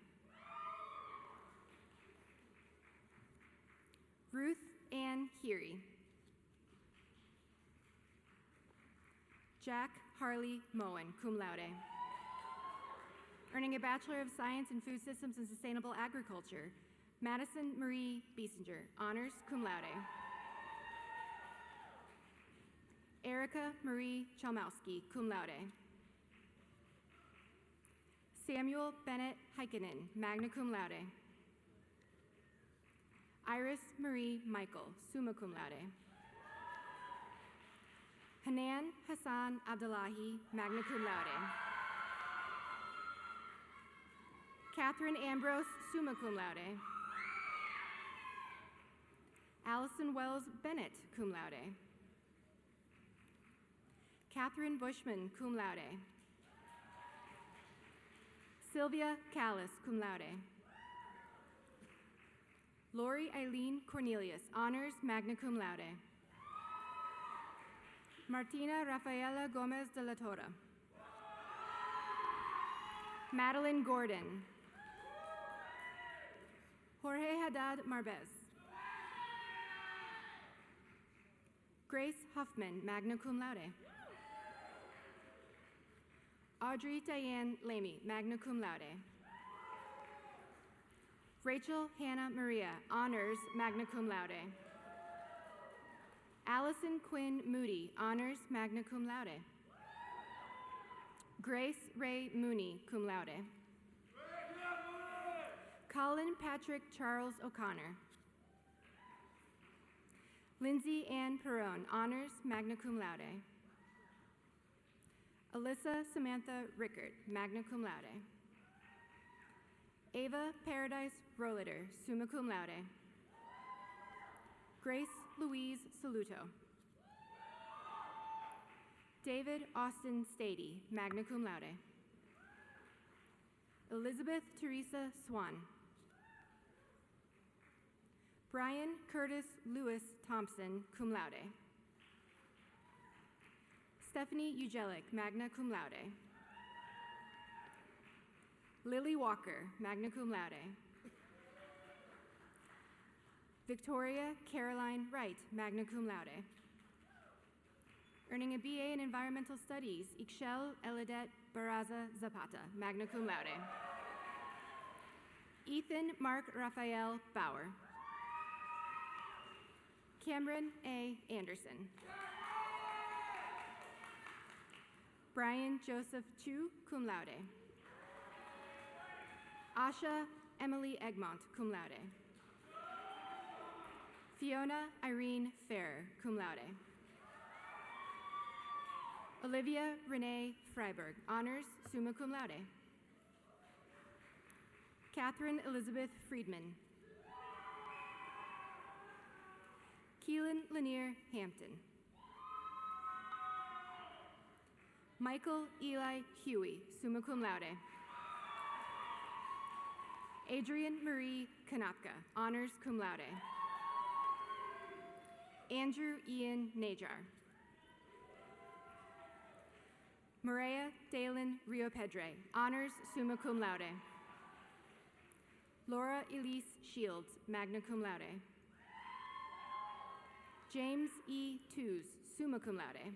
Ruth Ann Heery. Jack Harley Moen, cum laude. Earning a Bachelor of Science in Food Systems and Sustainable Agriculture, Madison Marie Biesinger, honors cum laude. Erica Marie Chalmowski, cum laude. Samuel Bennett Heikkinen, magna cum laude. Iris Marie Michael, summa cum laude. Hanan Hassan Abdullahi, magna cum laude. Catherine Ambrose, summa cum laude. Allison Wells Bennett, cum laude. Catherine Bushman, cum laude. Sylvia Callis, cum laude. Lori Eileen Cornelius, honors magna cum laude. Martina Rafaela Gomez de la Torre. Madeline Gordon. Jorge Haddad Marbez. Grace Huffman, magna cum laude. Audrey Diane Lamy, magna cum laude. Rachel Hannah Maria, honors, magna cum laude. Allison Quinn Moody, honors, magna cum laude. Grace Ray Mooney, cum laude. Colin Patrick Charles O'Connor. Lindsay Ann Perrone, honors, magna cum laude. Alyssa Samantha Rickert, magna cum laude. Ava Paradise Rolliter, summa cum laude. Grace Louise Saluto. David Austin Stady, magna cum laude. Elizabeth Teresa Swan. Brian Curtis Lewis Thompson, cum laude. Stephanie Ugelic, magna cum laude. Lily Walker, magna cum laude. Victoria Caroline Wright, magna cum laude. Earning a BA in Environmental Studies, Ixchel Eladet Barraza Zapata, magna cum laude. Ethan Mark Raphael Bauer. Cameron A. Anderson. Brian Joseph Chu, cum laude. Asha Emily Egmont, cum laude. Fiona Irene Fair, cum laude. Olivia Renee Freiberg, honors, summa cum laude. Catherine Elizabeth Friedman. Keelan Lanier Hampton. Michael Eli Huey, summa cum laude. Adrian Marie Kanatka, honors cum laude. Andrew Ian Najar. Maria Dalen Rio Pedre, honors, summa cum laude. Laura Elise Shields, magna cum laude. James E. Tews, summa cum laude.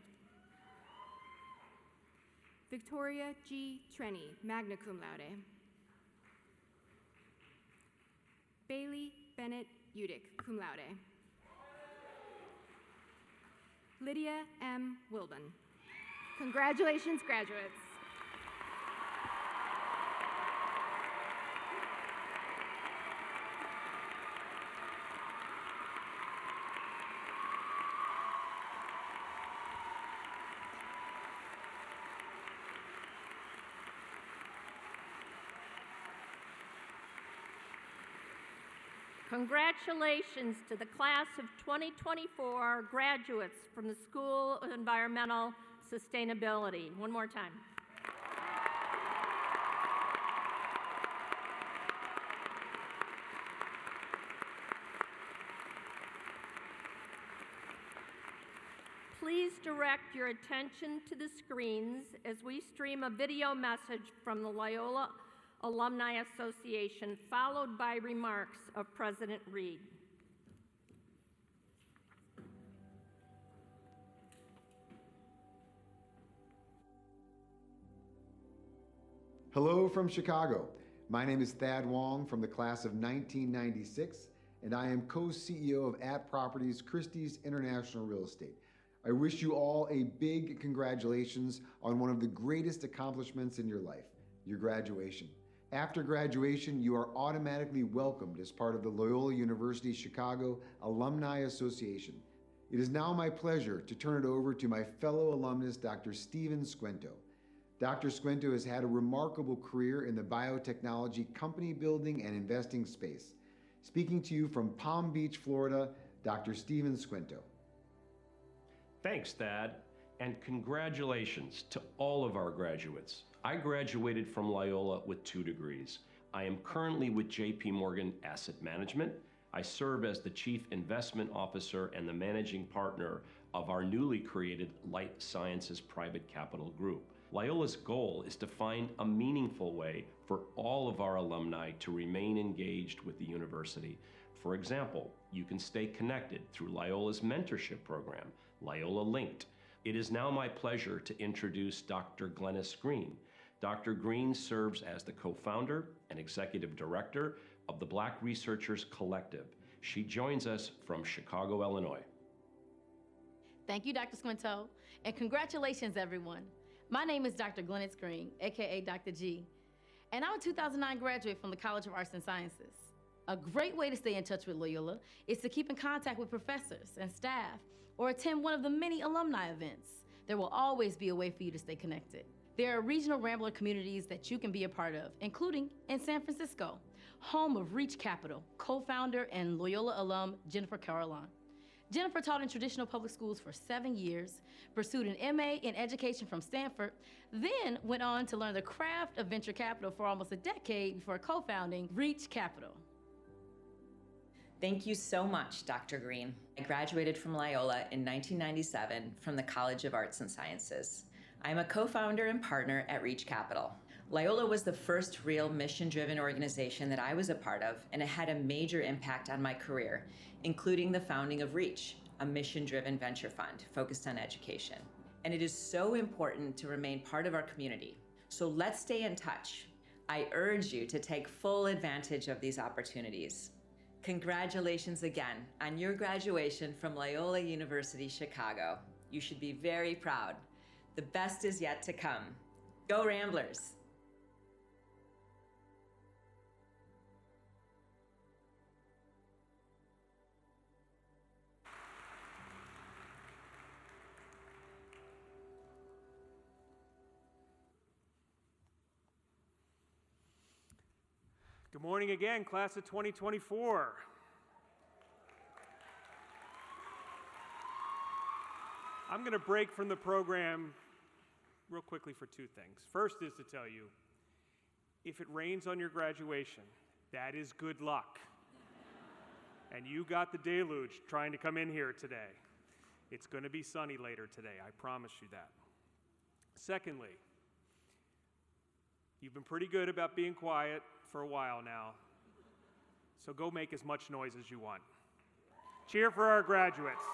Victoria G. Trenny, magna cum laude. Bailey Bennett Udick, cum laude. Lydia M. Wilbon. Congratulations, graduates. Congratulations to the class of 2024 graduates from the School of Environmental Sustainability. One more time. Please direct your attention to the screens as we stream a video message from the Loyola Alumni Association, followed by remarks of President Reed. Hello from Chicago. My name is Thad Wong from the class of 1996, and I am co-CEO of At Properties Christie's International Real Estate. I wish you all a big congratulations on one of the greatest accomplishments in your life, your graduation. After graduation, you are automatically welcomed as part of the Loyola University Chicago Alumni Association. It is now my pleasure to turn it over to my fellow alumnus, Dr. Steven Squento. Dr. Squento has had a remarkable career in the biotechnology company building and investing space. Speaking to you from Palm Beach, Florida, Dr. Steven Squento. Thanks, Thad, and congratulations to all of our graduates. I graduated from Loyola with 2 degrees. I am currently with JP Morgan Asset Management. I serve as the Chief Investment Officer and the Managing Partner of our newly created Light Sciences Private Capital Group. Loyola's goal is to find a meaningful way for all of our alumni to remain engaged with the university. For example, you can stay connected through Loyola's mentorship program, Loyola Linked. It is now my pleasure to introduce Dr. Glennis Green. Dr. Green serves as the co-founder and executive director of the Black Researchers Collective. She joins us from Chicago, Illinois. Thank you, Dr. Squinto, and congratulations, everyone. My name is Dr. Glennis Green, aka Dr. G, and I'm a 2009 graduate from the College of Arts and Sciences. A great way to stay in touch with Loyola is to keep in contact with professors and staff or attend one of the many alumni events. There will always be a way for you to stay connected. There are regional Rambler communities that you can be a part of, including in San Francisco, home of Reach Capital, co-founder and Loyola alum Jennifer Caroline. Jennifer taught in traditional public schools for 7 years, pursued an MA in education from Stanford, then went on to learn the craft of venture capital for almost a decade before co-founding Reach Capital. Thank you so much, Dr. Green. I graduated from Loyola in 1997 from the College of Arts and Sciences. I'm a co-founder and partner at Reach Capital. Loyola was the first real mission-driven organization that I was a part of, and it had a major impact on my career, including the founding of Reach, a mission-driven venture fund focused on education. And it is so important to remain part of our community. So let's stay in touch. I urge you to take full advantage of these opportunities. Congratulations again on your graduation from Loyola University Chicago. You should be very proud. The best is yet to come. Go Ramblers! Good morning again, class of 2024. I'm going to break from the program real quickly for 2 things. First is to tell you, if it rains on your graduation, that is good luck. And you got the deluge trying to come in here today. It's going to be sunny later today, I promise you that. Secondly, you've been pretty good about being quiet for a while now, so go make as much noise as you want. Cheer for our graduates.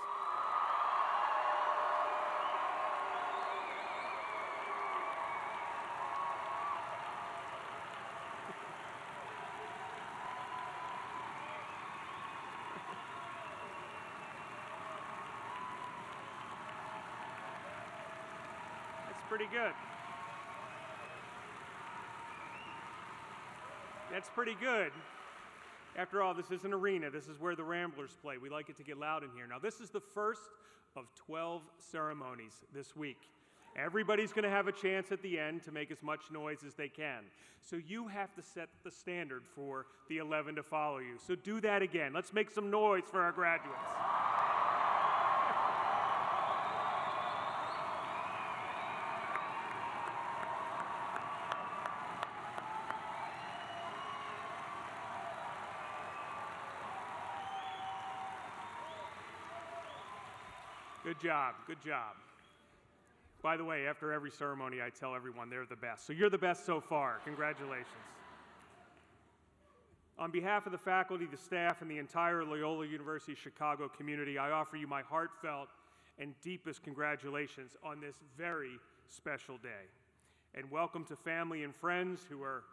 That's pretty good. That's pretty good. After all, this is an arena. This is where the Ramblers play. We like it to get loud in here. Now, this is the first of 12 ceremonies this week. Everybody's going to have a chance at the end to make as much noise as they can. So you have to set the standard for the 11 to follow you. So do that again. Let's make some noise for our graduates. Good job, good job. By the way, after every ceremony, I tell everyone they're the best. So you're the best so far. Congratulations. On behalf of the faculty, the staff, and the entire Loyola University Chicago community, I offer you my heartfelt and deepest congratulations on this very special day. And welcome to family and friends who are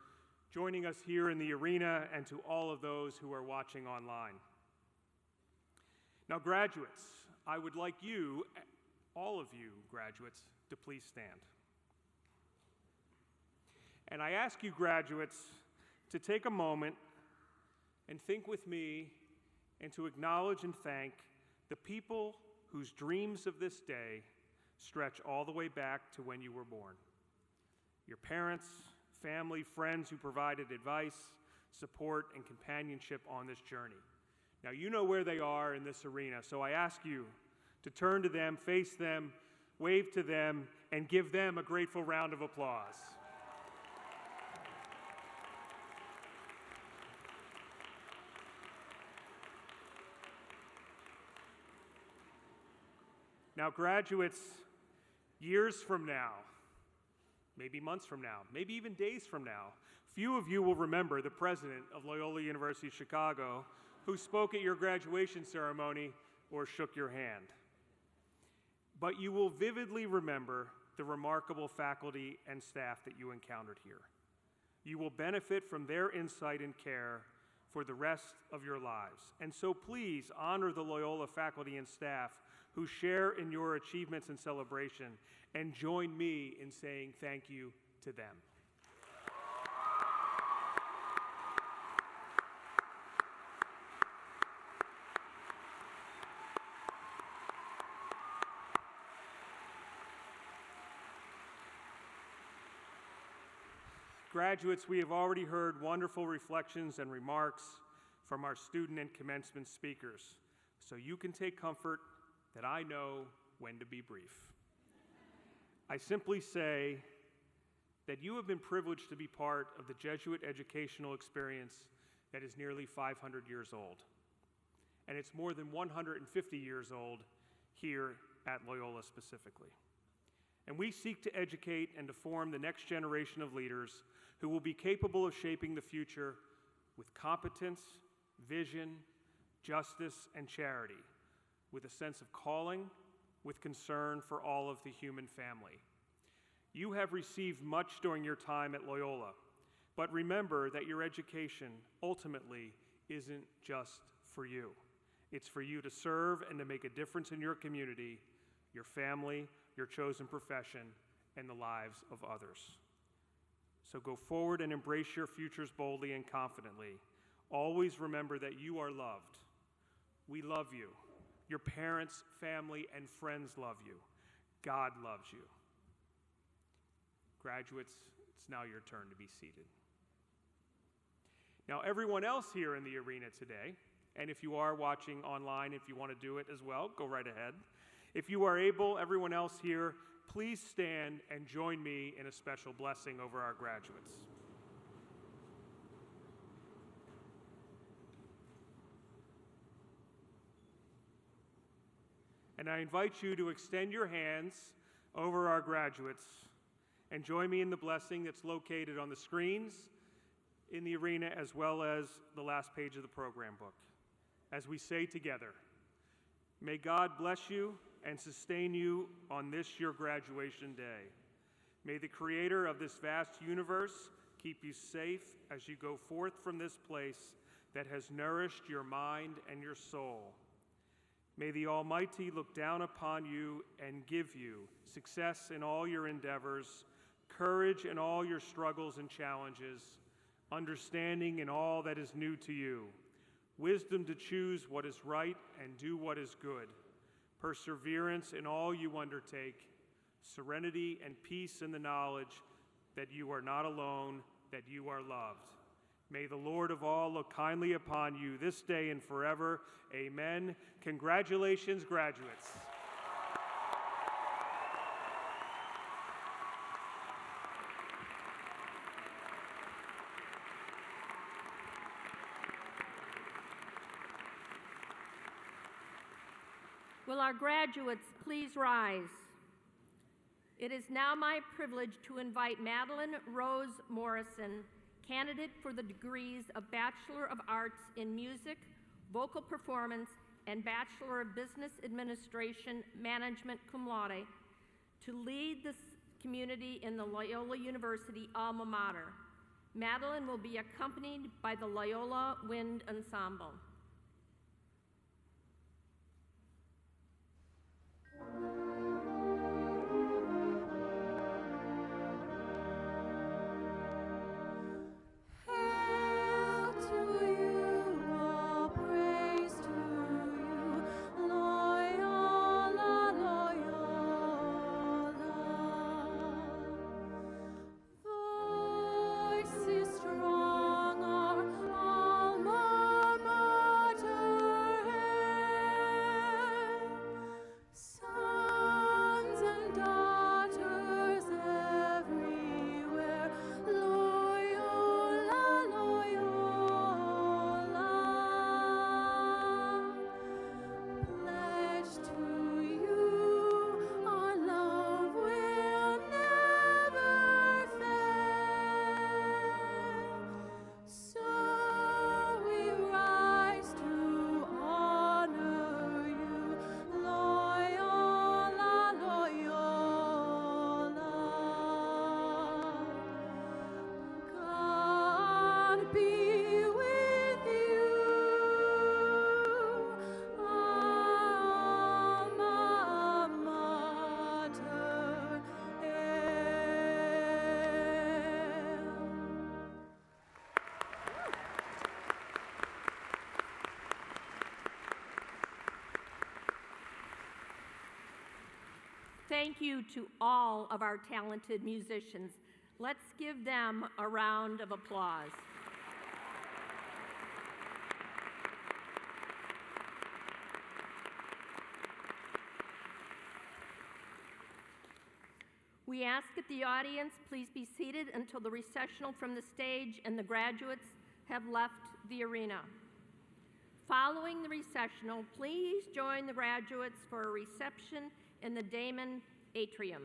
joining us here in the arena and to all of those who are watching online. Now, graduates, I would like you, all of you graduates, to please stand. And I ask you graduates to take a moment and think with me and to acknowledge and thank the people whose dreams of this day stretch all the way back to when you were born. Your parents, family, friends who provided advice, support, and companionship on this journey. Now, you know where they are in this arena, so I ask you to turn to them, face them, wave to them, and give them a grateful round of applause. Now, graduates, years from now, maybe months from now, maybe even days from now, few of you will remember the president of Loyola University Chicago who spoke at your graduation ceremony or shook your hand. But you will vividly remember the remarkable faculty and staff that you encountered here. You will benefit from their insight and care for the rest of your lives. And so please honor the Loyola faculty and staff who share in your achievements and celebration, and join me in saying thank you to them. Graduates, we have already heard wonderful reflections and remarks from our student and commencement speakers, so you can take comfort that I know when to be brief. I simply say that you have been privileged to be part of the Jesuit educational experience that is nearly 500 years old, and it's more than 150 years old here at Loyola specifically. And we seek to educate and to form the next generation of leaders who will be capable of shaping the future with competence, vision, justice, and charity, with a sense of calling, with concern for all of the human family. You have received much during your time at Loyola, but remember that your education ultimately isn't just for you. It's for you to serve and to make a difference in your community, your family, your chosen profession, and the lives of others. So go forward and embrace your futures boldly and confidently. Always remember that you are loved. We love you. Your parents, family, and friends love you. God loves you. Graduates, it's now your turn to be seated. Now, everyone else here in the arena today, and if you are watching online, if you want to do it as well, go right ahead. If you are able, everyone else here, please stand and join me in a special blessing over our graduates. And I invite you to extend your hands over our graduates and join me in the blessing that's located on the screens in the arena as well as the last page of the program book. As we say together, may God bless you and sustain you on this your graduation day. May the Creator of this vast universe keep you safe as you go forth from this place that has nourished your mind and your soul. May the Almighty look down upon you and give you success in all your endeavors, courage in all your struggles and challenges, understanding in all that is new to you, wisdom to choose what is right and do what is good, perseverance in all you undertake, serenity, and peace in the knowledge that you are not alone, that you are loved. May the Lord of all look kindly upon you this day and forever. Amen. Congratulations, graduates. Will our graduates please rise? It is now my privilege to invite Madeline Rose Morrison, candidate for the degrees of Bachelor of Arts in Music, Vocal Performance, and Bachelor of Business Administration Management cum laude, to lead this community in the Loyola University alma mater. Madeline will be accompanied by the Loyola Wind Ensemble. Thank you to all of our talented musicians. Let's give them a round of applause. We ask that the audience please be seated until the recessional from the stage and the graduates have left the arena. Following the recessional, please join the graduates for a reception in the Damon Atrium.